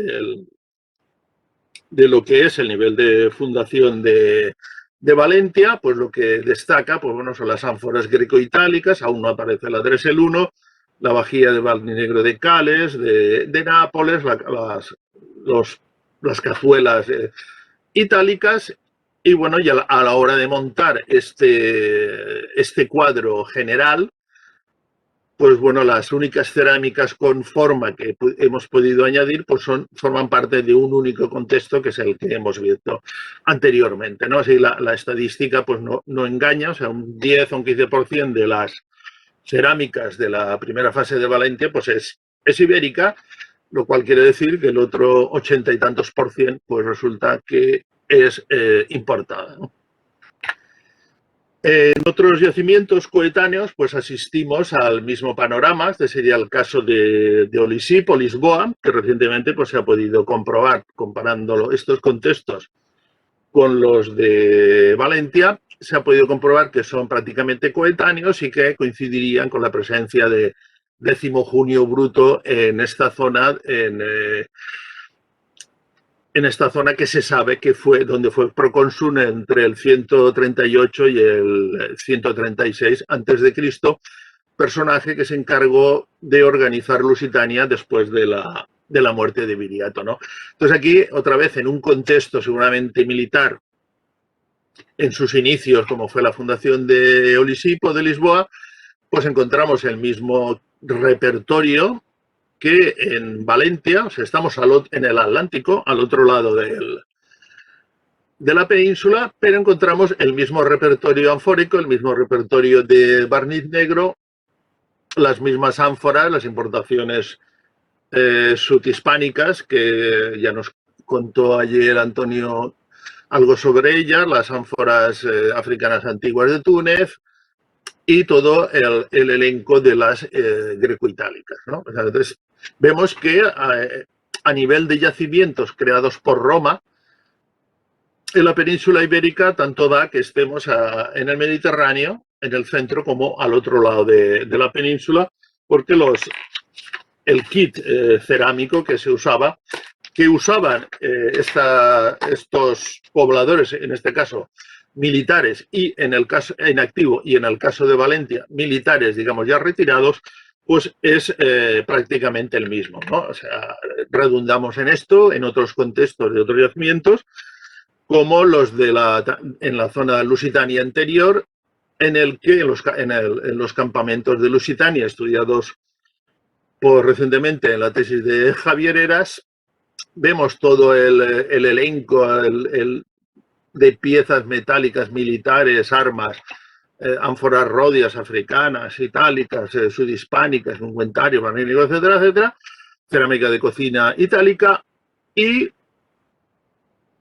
de lo que es el nivel de fundación de Valencia, pues lo que destaca, pues bueno, son las ánforas greco-itálicas, aún no aparece la Dresel 1, la vajilla de Valnegro de Cales, de Nápoles, las cazuelas itálicas, y bueno, ya a la hora de montar este cuadro general, pues bueno, las únicas cerámicas con forma que hemos podido añadir pues forman parte de un único contexto que es el que hemos visto anteriormente, ¿no? Así la estadística pues no engaña, o sea, un 10 o un 15% de las cerámicas de la primera fase de Valencia pues es ibérica, lo cual quiere decir que el otro 80 y tantos % pues resulta que es importada, ¿no? En otros yacimientos coetáneos, pues asistimos al mismo panorama. Este sería el caso de Olisip o Lisboa, que recientemente pues, se ha podido comprobar comparando estos contextos con los de Valencia. Se ha podido comprobar que son prácticamente coetáneos y que coincidirían con la presencia de 10 junio bruto en esta zona, en esta zona que se sabe que fue donde fue procónsul entre el 138 y el 136 a.C., personaje que se encargó de organizar Lusitania después de la muerte de Viriato, ¿no? Entonces aquí, otra vez, en un contexto seguramente militar, en sus inicios, como fue la fundación de Olisipo de Lisboa, pues encontramos el mismo repertorio que en Valencia, o sea, estamos en el Atlántico, al otro lado de la península, pero encontramos el mismo repertorio anfórico, el mismo repertorio de barniz negro, las mismas ánforas, las importaciones sudhispánicas, que ya nos contó ayer Antonio algo sobre ellas, las ánforas africanas antiguas de Túnez, y todo el elenco de las greco-itálicas, ¿no? O sea, entonces, vemos que a nivel de yacimientos creados por Roma, en la península ibérica tanto da que estemos en el Mediterráneo, en el centro, como al otro lado de la península, porque el kit cerámico que se usaba, que usaban estos pobladores, en este caso militares, y en el caso en activo y en el caso de Valencia, militares, digamos, ya retirados, pues es prácticamente el mismo, ¿no? O sea, redundamos en esto, en otros contextos de otros yacimientos, como los de en la zona lusitania anterior, en el que en los campamentos de Lusitania, estudiados recientemente en la tesis de Javier Heras, vemos todo el elenco de piezas metálicas militares, armas, ánforas rodias africanas, itálicas, sudhispánicas, ungüentario, barnílico, etcétera, etcétera, cerámica de cocina itálica, y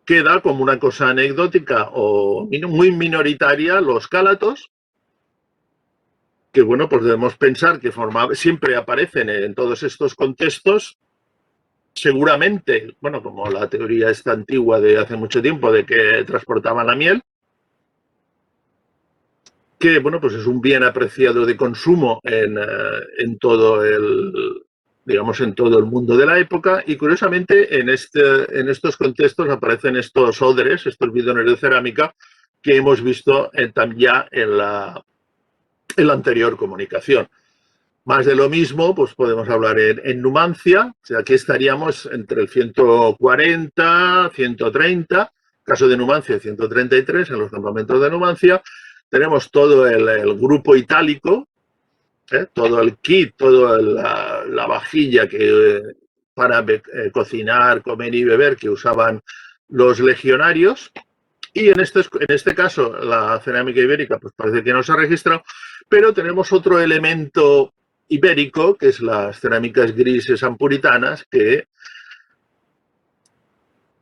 queda como una cosa anecdótica o muy minoritaria los cálatos, que bueno, pues debemos pensar que siempre aparecen en todos estos contextos, seguramente, bueno, como la teoría esta antigua de hace mucho tiempo de que transportaban la miel, que bueno, pues es un bien apreciado de consumo en todo digamos, en todo el mundo de la época, y curiosamente en estos contextos aparecen estos odres, estos bidones de cerámica que hemos visto ya en la anterior comunicación. Más de lo mismo, pues podemos hablar en Numancia, o sea, aquí estaríamos entre el 140, 130, caso de Numancia 133, en los campamentos de Numancia. Tenemos todo el grupo itálico, todo el kit, toda la vajilla para cocinar, comer y beber que usaban los legionarios. Y en este caso, la cerámica ibérica, pues parece que no se ha registrado, pero tenemos otro elemento ibérico, que es las cerámicas grises ampuritanas, que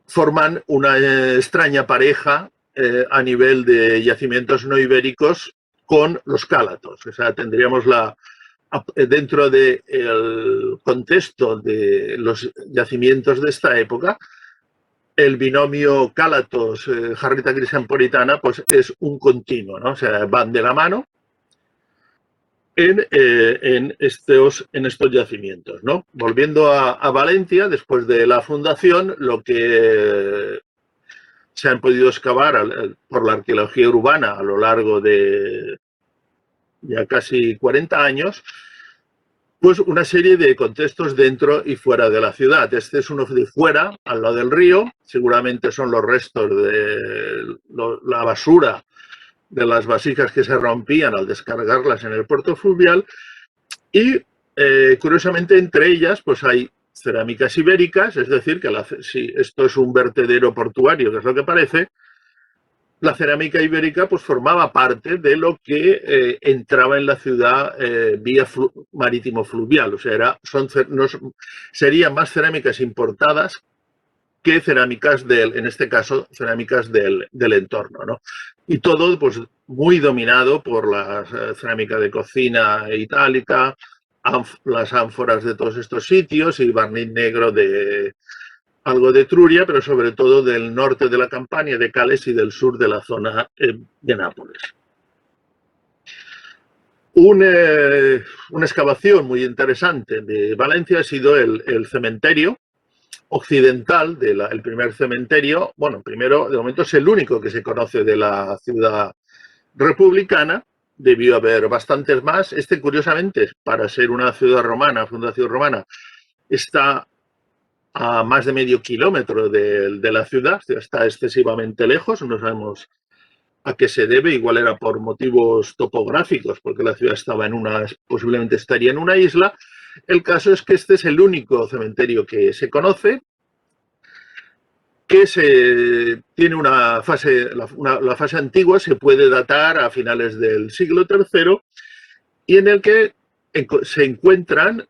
forman una extraña pareja a nivel de yacimientos no ibéricos con los cálatos. O sea, tendríamos dentro del contexto de los yacimientos de esta época, el binomio cálatos, jarrita gris ampuritana, pues es un continuo, ¿no? O sea, van de la mano en estos yacimientos, ¿no? Volviendo a Valencia, después de la fundación, lo que se han podido excavar por la arqueología urbana a lo largo de ya casi 40 años, pues una serie de contextos dentro y fuera de la ciudad. Este es uno de fuera, al lado del río, seguramente son los restos de la basura de las vasijas que se rompían al descargarlas en el puerto fluvial, y curiosamente entre ellas pues hay cerámicas ibéricas, es decir, que si esto es un vertedero portuario, que es lo que parece, la cerámica ibérica pues formaba parte de lo que entraba en la ciudad vía marítimo-fluvial, o sea, serían más cerámicas importadas que cerámicas en este caso, cerámicas del entorno, ¿no? Y todo pues muy dominado por la cerámica de cocina itálica, las ánforas de todos estos sitios y barniz negro de algo de Etruria, pero sobre todo del norte de la Campania, de Cales, y del sur de la zona de Nápoles. Una excavación muy interesante de Valencia ha sido el cementerio occidental, el primer cementerio, bueno, primero, de momento es el único que se conoce de la ciudad republicana, debió haber bastantes más. Este, curiosamente, para ser una ciudad romana, fundación romana, está a más de medio kilómetro de la ciudad, está excesivamente lejos, no sabemos a qué se debe, igual era por motivos topográficos, porque la ciudad estaba posiblemente estaría en una isla. El caso es que este es el único cementerio que se conoce, que tiene una fase, la fase antigua se puede datar a finales del siglo III, y en el que se encuentran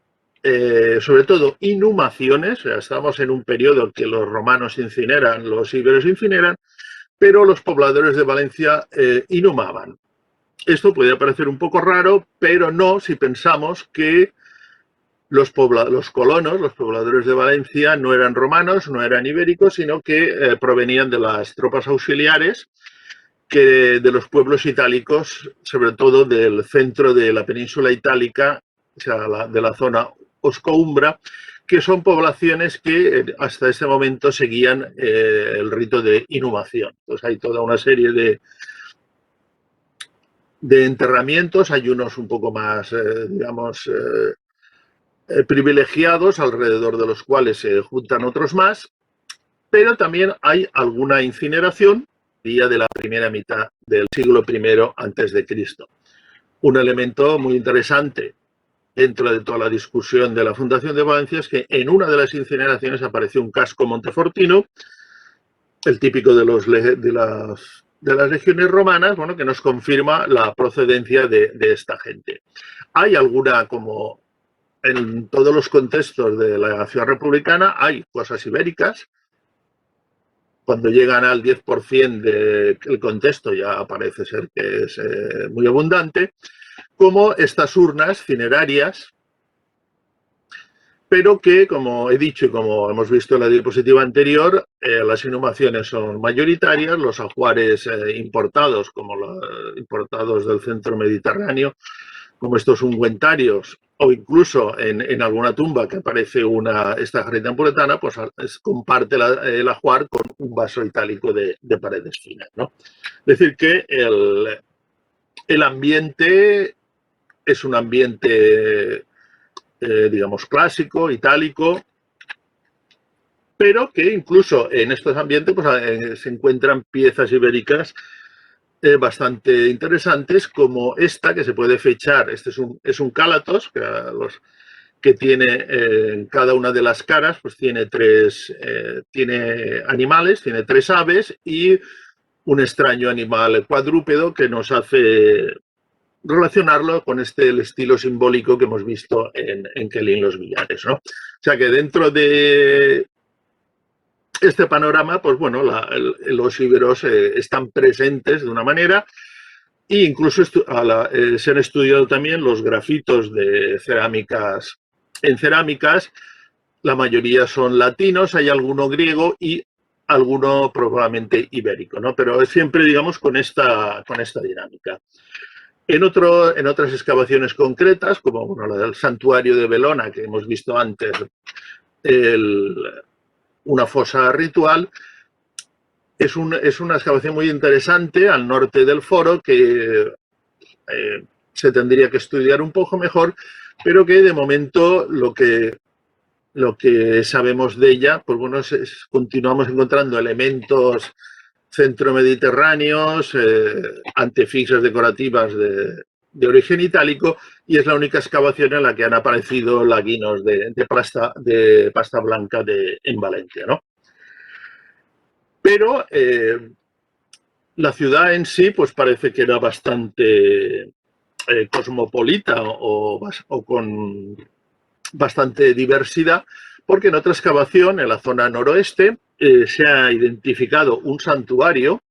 sobre todo inhumaciones. O sea, estamos en un periodo en que los romanos incineran, los íberos incineran, pero los pobladores de Valencia inhumaban. Esto puede parecer un poco raro, pero no si pensamos que los colonos, los pobladores de Valencia, no eran romanos, no eran ibéricos, sino que provenían de las tropas auxiliares de los pueblos itálicos, sobre todo del centro de la península itálica, o sea, de la zona osco-umbra, que son poblaciones que hasta este momento seguían el rito de inhumación. Entonces hay toda una serie de enterramientos. Hay unos un poco más, digamos, privilegiados, alrededor de los cuales se juntan otros más, pero también hay alguna incineración, día de la primera mitad del siglo I antes de Cristo. Un elemento muy interesante dentro de toda la discusión de la Fundación de Valencia es que en una de las incineraciones apareció un casco montefortino, el típico de las legiones romanas, bueno, que nos confirma la procedencia de esta gente. Hay alguna, como en todos los contextos de la ciudad republicana, hay cosas ibéricas. Cuando llegan al 10% del contexto ya parece ser que es muy abundante, como estas urnas cinerarias, pero que, como he dicho y como hemos visto en la diapositiva anterior, las inhumaciones son mayoritarias, los ajuares importados, como los importados del centro mediterráneo, como estos ungüentarios, o incluso en alguna tumba que aparece esta jarrita napoletana, pues comparte el ajuar con un vaso itálico de paredes finas, ¿no? Es decir, que el ambiente es un ambiente, digamos, clásico, itálico, pero que incluso en estos ambientes pues, se encuentran piezas ibéricas bastante interesantes, como esta que se puede fechar. Este es un cálatos que tiene en cada una de las caras, pues tiene tiene animales, tiene 3 aves y un extraño animal cuadrúpedo que nos hace relacionarlo con el estilo simbólico que hemos visto en Quelín los Villares, ¿no? O sea que dentro de este panorama, pues bueno, los íberos están presentes de una manera, e incluso se han estudiado también los grafitos de cerámicas. En cerámicas, la mayoría son latinos, hay alguno griego y alguno probablemente ibérico, ¿no? Pero siempre, digamos, con esta dinámica. En otras excavaciones concretas, como bueno, la del santuario de Belona, que hemos visto antes, una fosa ritual, es una excavación muy interesante al norte del foro que se tendría que estudiar un poco mejor, pero que de momento lo que sabemos de ella, pues bueno, continuamos encontrando elementos centromediterráneos, antefixas decorativas de origen itálico, y es la única excavación en la que han aparecido laguinos de pasta blanca en Valencia, ¿no? Pero la ciudad en sí, pues parece que era bastante cosmopolita o con bastante diversidad, porque en otra excavación, en la zona noroeste, se ha identificado un santuario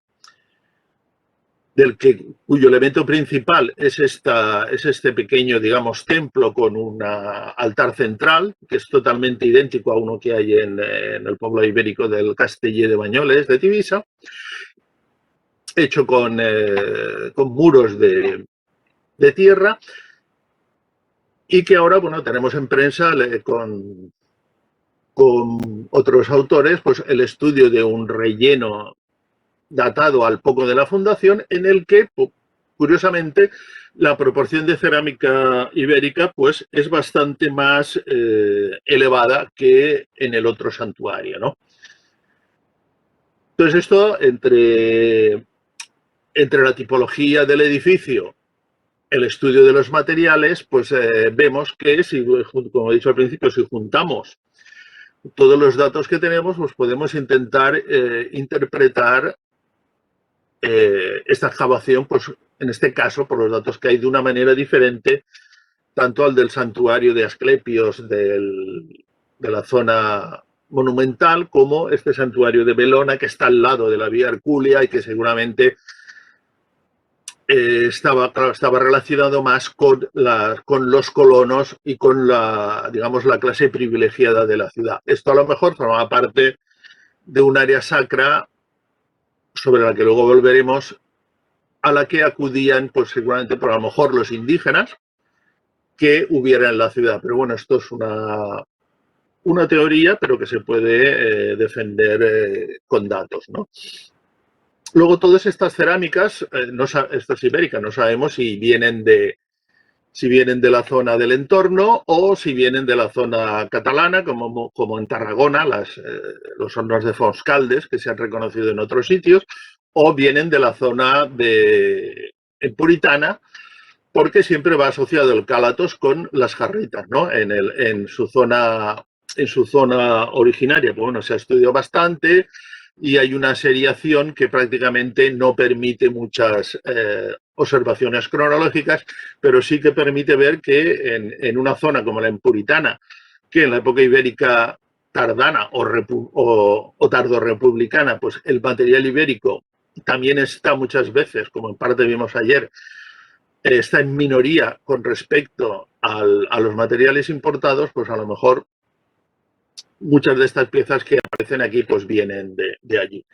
cuyo elemento principal es este pequeño, digamos, templo con un altar central, que es totalmente idéntico a uno que hay en el pueblo ibérico del Castellet de Bañoles, de Tivisa, hecho con muros de tierra, y que ahora, bueno, tenemos en prensa con otros autores, pues el estudio de un relleno datado al poco de la fundación, en el que, curiosamente, la proporción de cerámica ibérica pues, es bastante más elevada que en el otro santuario, ¿no? Entonces, esto entre la tipología del edificio, el estudio de los materiales, pues vemos que, como he dicho al principio, si juntamos todos los datos que tenemos, pues podemos intentar interpretar esta excavación, pues en este caso, por los datos que hay, de una manera diferente, tanto al del santuario de Asclepios de la zona monumental, como este santuario de Belona, que está al lado de la vía Hercúlea y que seguramente estaba relacionado más con los colonos y con digamos, la clase privilegiada de la ciudad. Esto a lo mejor formaba parte de un área sacra sobre la que luego volveremos, a la que acudían, pues seguramente por a lo mejor los indígenas que hubiera en la ciudad. Pero bueno, esto es una teoría, pero que se puede defender con datos, ¿no? Luego todas estas cerámicas, estas ibéricas, no sabemos si vienen de la zona del entorno o si vienen de la zona catalana, como en Tarragona, los hornos de Fonscaldes, que se han reconocido en otros sitios, o vienen de la zona puritana, porque siempre va asociado el cálatos con las jarritas, ¿no? En su zona originaria, pues bueno, se ha estudiado bastante y hay una seriación que prácticamente no permite muchas observaciones cronológicas, pero sí que permite ver que en una zona como la empuritana, que en la época ibérica tardana o tardorrepublicana, pues el material ibérico también está muchas veces, como en parte vimos ayer, está en minoría con respecto a los materiales importados, pues a lo mejor muchas de estas piezas que aparecen aquí pues vienen de allí.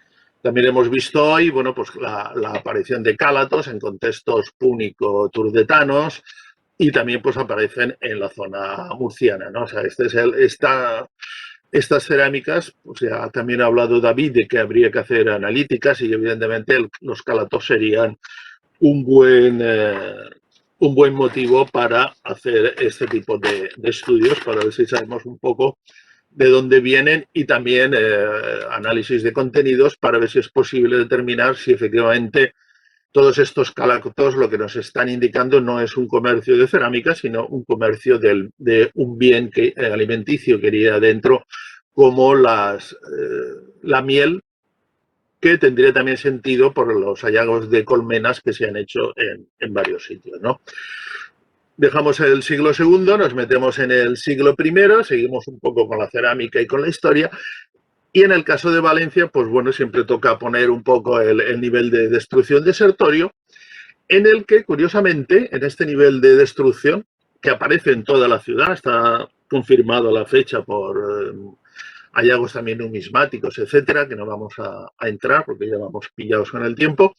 También hemos visto hoy, bueno, pues la aparición de cálatos en contextos púnico-turdetanos y también pues aparecen en la zona murciana, ¿no? O sea, estas cerámicas, o sea, también ha hablado David de que habría que hacer analíticas y evidentemente los cálatos serían un buen motivo para hacer este tipo de estudios, para ver si sabemos un poco de dónde vienen y también análisis de contenidos para ver si es posible determinar si efectivamente todos estos cálatos lo que nos están indicando no es un comercio de cerámica, sino un comercio de un bien alimenticio que iría adentro, como la miel, que tendría también sentido por los hallazgos de colmenas que se han hecho en varios sitios, ¿no? Dejamos el siglo II, nos metemos en el siglo I, seguimos un poco con la cerámica y con la historia. Y en el caso de Valencia, pues bueno, siempre toca poner un poco el nivel de destrucción de Sertorio, en el que, curiosamente, en este nivel de destrucción, que aparece en toda la ciudad, está confirmado la fecha por hallazgos también numismáticos, etcétera, que no vamos a entrar porque ya vamos pillados con el tiempo.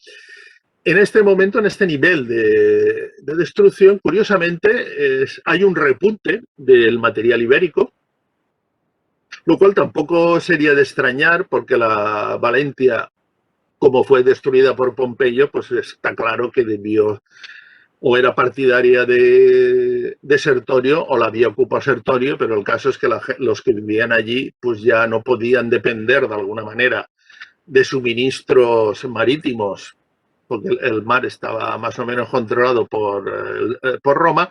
En este momento, en este nivel de destrucción, curiosamente, hay un repunte del material ibérico, lo cual tampoco sería de extrañar porque la Valencia, como fue destruida por Pompeyo, pues está claro que debió o era partidaria de Sertorio o la había ocupado Sertorio, pero el caso es que los que vivían allí pues ya no podían depender de alguna manera de suministros marítimos, porque el mar estaba más o menos controlado por Roma,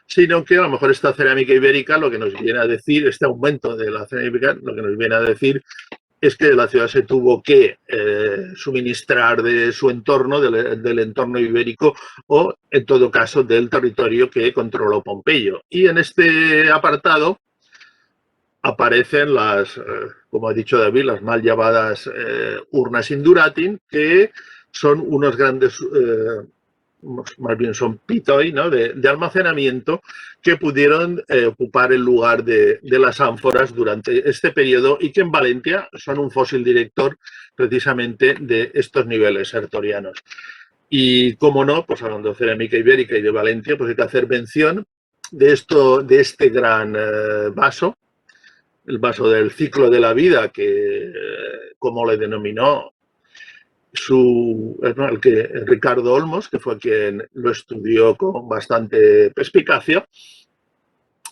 sino que a lo mejor esta cerámica ibérica lo que nos viene a decir, este aumento de la cerámica, lo que nos viene a decir es que la ciudad se tuvo que suministrar de su entorno, del entorno ibérico, o en todo caso del territorio que controló Pompeyo. Y en este apartado aparecen como ha dicho David, las mal llamadas urnas induratin, que son unos grandes, más bien son pitoi, ¿no? de almacenamiento que pudieron ocupar el lugar de las ánforas durante este periodo y que en Valencia son un fósil director precisamente de estos niveles sertorianos. Y cómo no, pues hablando de cerámica ibérica y de Valencia, pues hay que hacer mención de este gran vaso, el vaso del ciclo de la vida, que como le denominó Ricardo Olmos, que fue quien lo estudió con bastante perspicacia,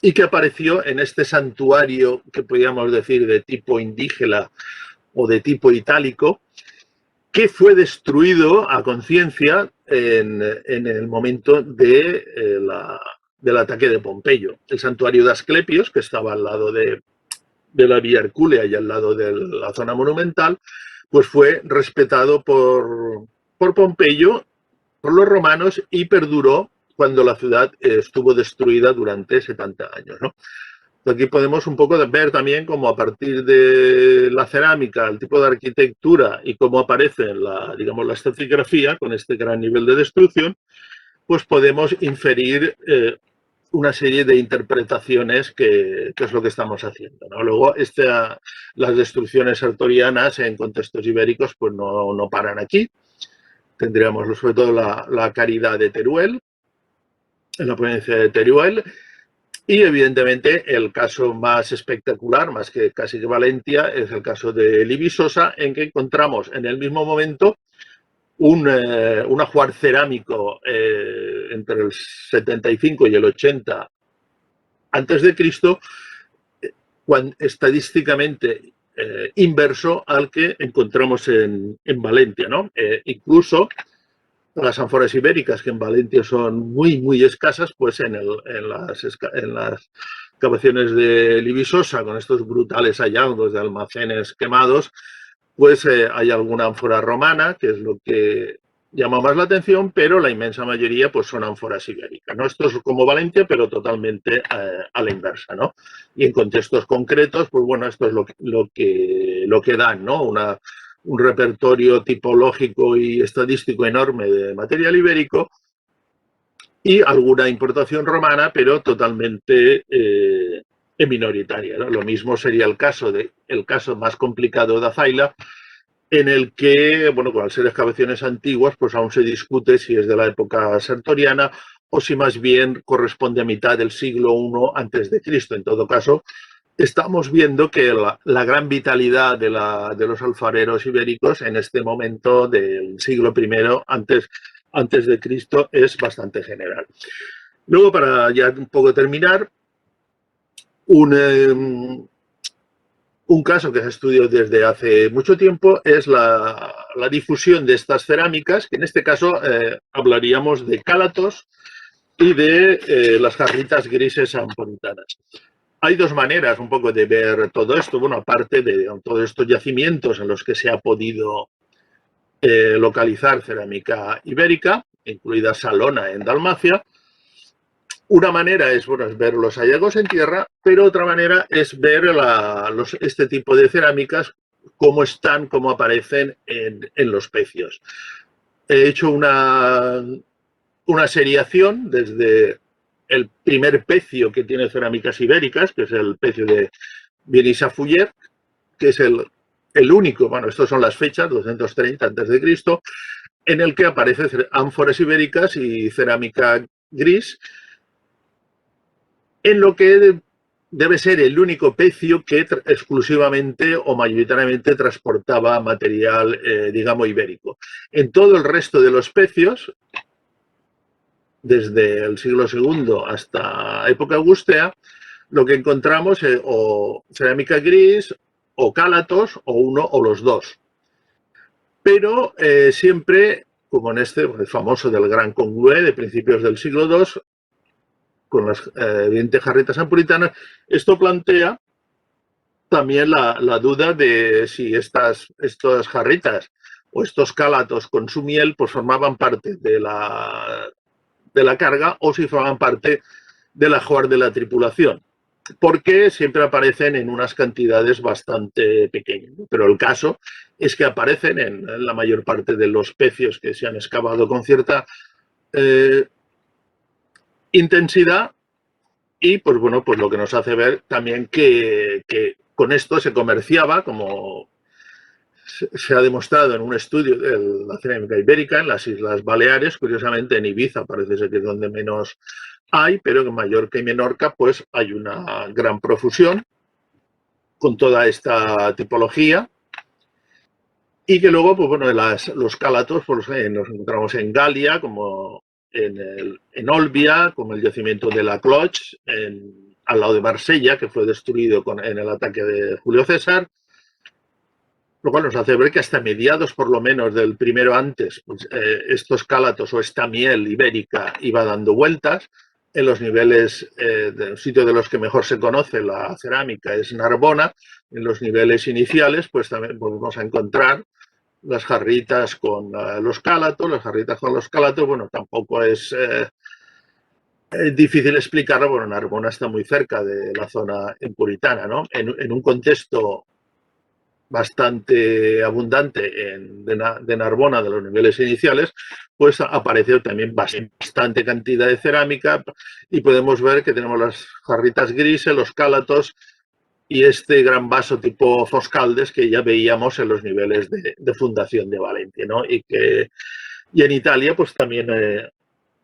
y que apareció en este santuario que podríamos decir de tipo indígena o de tipo itálico, que fue destruido a conciencia en el momento del ataque de Pompeyo. El santuario de Asclepios, que estaba al lado de la Vía Hercúlea y al lado de la zona monumental, pues fue respetado por Pompeyo, por los romanos, y perduró cuando la ciudad estuvo destruida durante 70 años, ¿no? Aquí podemos un poco ver también cómo a partir de la cerámica, el tipo de arquitectura y cómo aparece la estratigrafía con este gran nivel de destrucción, pues podemos inferir una serie de interpretaciones que es lo que estamos haciendo, ¿no? Luego, las destrucciones sertorianas en contextos ibéricos pues no paran aquí. Tendríamos sobre todo la caridad de Teruel, en la provincia de Teruel, y evidentemente el caso más espectacular, más que casi que Valencia, es el caso de Libisosa, en que encontramos en el mismo momento un ajuar cerámico entre el 75 y el 80 antes de Cristo, estadísticamente inverso al que encontramos en Valencia, ¿no? Incluso las ánforas ibéricas, que en Valencia son muy, muy escasas, pues en las excavaciones de Libisosa, con estos brutales hallazgos de almacenes quemados, pues hay alguna ánfora romana, que es lo que llama más la atención, pero la inmensa mayoría pues son ánforas ibéricas, ¿no? Esto es como Valencia, pero totalmente a la inversa, ¿no? Y en contextos concretos, pues bueno, esto es lo que dan, ¿no? Un repertorio tipológico y estadístico enorme de material ibérico y alguna importación romana, pero totalmente minoritaria, ¿no? Lo mismo sería el caso más complicado de Azaila, en el que, bueno, al ser excavaciones antiguas, pues aún se discute si es de la época sertoriana o si más bien corresponde a mitad del siglo I antes de Cristo. En todo caso, estamos viendo que la gran vitalidad de los alfareros ibéricos en este momento del siglo I antes de Cristo es bastante general. Luego, para ya un poco terminar, un caso que se estudió desde hace mucho tiempo es la difusión de estas cerámicas, que en este caso hablaríamos de cálatos y de las jarritas grises amponitanas. Hay dos maneras un poco de ver todo esto. Bueno, aparte de todos estos yacimientos en los que se ha podido localizar cerámica ibérica, incluida Salona en Dalmacia, una manera es, bueno, es ver los hallazgos en tierra, pero otra manera es ver este tipo de cerámicas, cómo están, cómo aparecen en los pecios. He hecho una seriación desde el primer pecio que tiene cerámicas ibéricas, que es el pecio de Viry-Safullet, que es el único, bueno, estas son las fechas, 230 a.C., en el que aparecen ánforas ibéricas y cerámica gris, en lo que debe ser el único pecio que exclusivamente o mayoritariamente transportaba material, digamos, ibérico. En todo el resto de los pecios, desde el siglo II hasta época augustea, lo que encontramos es o cerámica gris, o cálatos, o uno o los dos. Pero siempre, como en este famoso del Gran Conglué de principios del siglo II, con las 20 jarritas ampuritanas, esto plantea también la duda de si estas jarritas o estos cálatos con su miel pues formaban parte de la carga o si formaban parte del ajuar de la tripulación, porque siempre aparecen en unas cantidades bastante pequeñas. Pero el caso es que aparecen en la mayor parte de los pecios que se han excavado con cierta intensidad. Y pues bueno, pues lo que nos hace ver también que con esto se comerciaba, como se ha demostrado en un estudio de la cerámica ibérica en las Islas Baleares, curiosamente en Ibiza parece ser que es donde menos hay, pero en Mallorca y Menorca pues hay una gran profusión con toda esta tipología. Y que luego, pues bueno, los cálatos pues, nos encontramos en Galia, como en Olbia, como el yacimiento de la Cloche, al lado de Marsella, que fue destruido en el ataque de Julio César, lo cual nos hace ver que hasta mediados, por lo menos, del primero antes, pues, estos cálatos o esta miel ibérica iba dando vueltas. En los niveles, del sitio de los que mejor se conoce la cerámica es Narbona. En los niveles iniciales, pues también volvemos a encontrar las jarritas con los cálatos. Las jarritas con los cálatos, bueno, tampoco es difícil explicarlo, bueno, Narbona está muy cerca de la zona empuritana, ¿no? En un contexto bastante abundante de Narbona, de los niveles iniciales, pues aparece también bastante cantidad de cerámica y podemos ver que tenemos las jarritas grises, los cálatos y este gran vaso tipo Foscaldes que ya veíamos en los niveles de fundación de Valencia, ¿no? Y en Italia pues también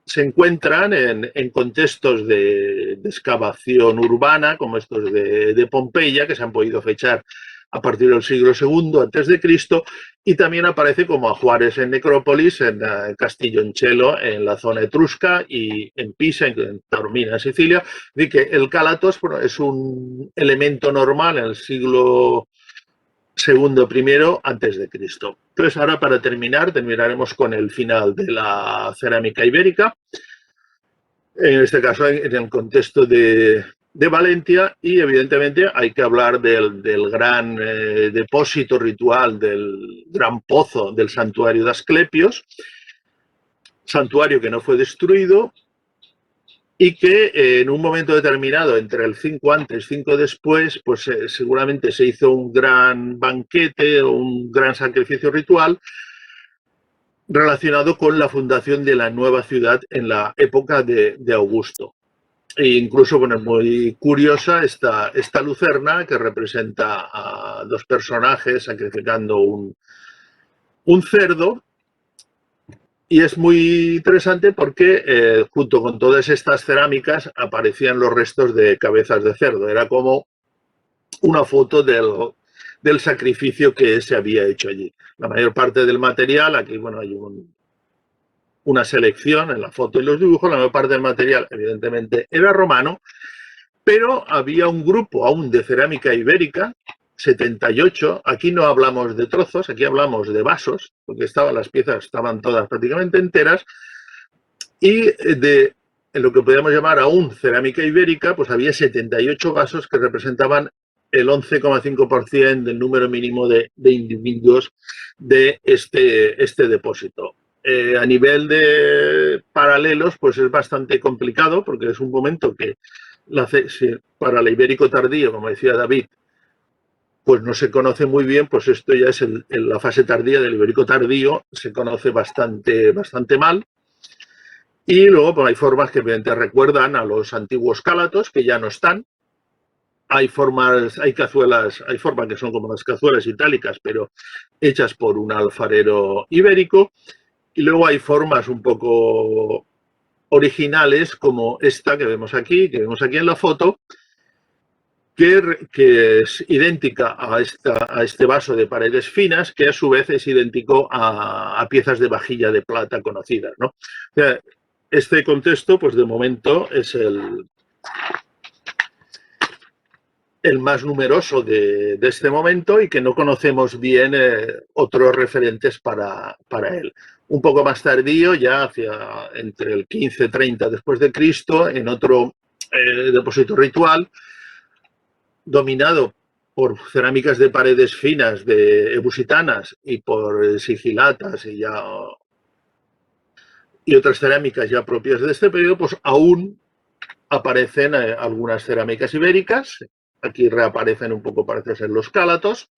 se encuentran en contextos de excavación urbana, como estos de Pompeya, que se han podido fechar a partir del siglo II antes de Cristo, y también aparece como ajuares en necrópolis, en Castillo-en-Chelo, en la zona etrusca, y en Pisa, en Taormina, en Sicilia. Así que el calatos, bueno, es un elemento normal en el siglo II, primero antes de Cristo. Entonces, ahora para terminaremos con el final de la cerámica ibérica, en este caso en el contexto de Valencia, y evidentemente hay que hablar del gran depósito ritual, del gran pozo del santuario de Asclepios, santuario que no fue destruido y que en un momento determinado, entre el 5 antes, 5 después, pues seguramente se hizo un gran banquete o un gran sacrificio ritual relacionado con la fundación de la nueva ciudad en la época de Augusto. E incluso, bueno, es muy curiosa esta lucerna que representa a dos personajes sacrificando un cerdo. Y es muy interesante porque junto con todas estas cerámicas aparecían los restos de cabezas de cerdo. Era como una foto del sacrificio que se había hecho allí. La mayor parte del material, aquí bueno, hay una selección en la foto y los dibujos, la mayor parte del material evidentemente era romano, pero había un grupo aún de cerámica ibérica, 78, aquí no hablamos de trozos, aquí hablamos de vasos, porque las piezas estaban todas prácticamente enteras, y en lo que podríamos llamar aún cerámica ibérica, pues había 78 vasos que representaban el 11,5% del número mínimo de individuos de este depósito. A nivel de paralelos, pues es bastante complicado, porque es un momento que para el ibérico tardío, como decía David, pues no se conoce muy bien, pues esto ya es en la fase tardía del ibérico tardío, se conoce bastante mal. Y luego pues, hay formas que evidentemente recuerdan a los antiguos cálatos, que ya no están. Hay cazuelas, hay formas que son como las cazuelas itálicas, pero hechas por un alfarero ibérico. Y luego hay formas un poco originales, como esta que vemos aquí en la foto, que es idéntica a este vaso de paredes finas, que a su vez es idéntico a piezas de vajilla de plata conocidas, ¿no? O sea, este contexto, pues de momento, es el más numeroso de este momento y que no conocemos bien otros referentes para él. Un poco más tardío, ya hacia entre el 15-30 después de Cristo, en otro depósito ritual, dominado por cerámicas de paredes finas, de ebusitanas y por sigilatas y otras cerámicas ya propias de este periodo, pues aún aparecen algunas cerámicas ibéricas. Aquí reaparecen un poco, parece ser, los cálatos.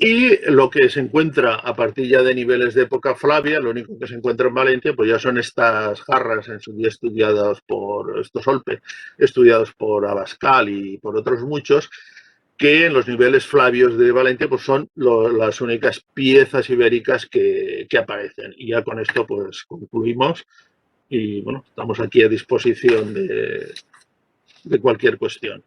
Y lo que se encuentra a partir ya de niveles de época Flavia, lo único que se encuentra en Valencia, pues ya son estas jarras en su día estudiadas por estos Olpe, estudiados por Abascal y por otros muchos, que en los niveles flavios de Valencia pues son las únicas piezas ibéricas que aparecen. Y ya con esto pues concluimos y bueno, estamos aquí a disposición de cualquier cuestión.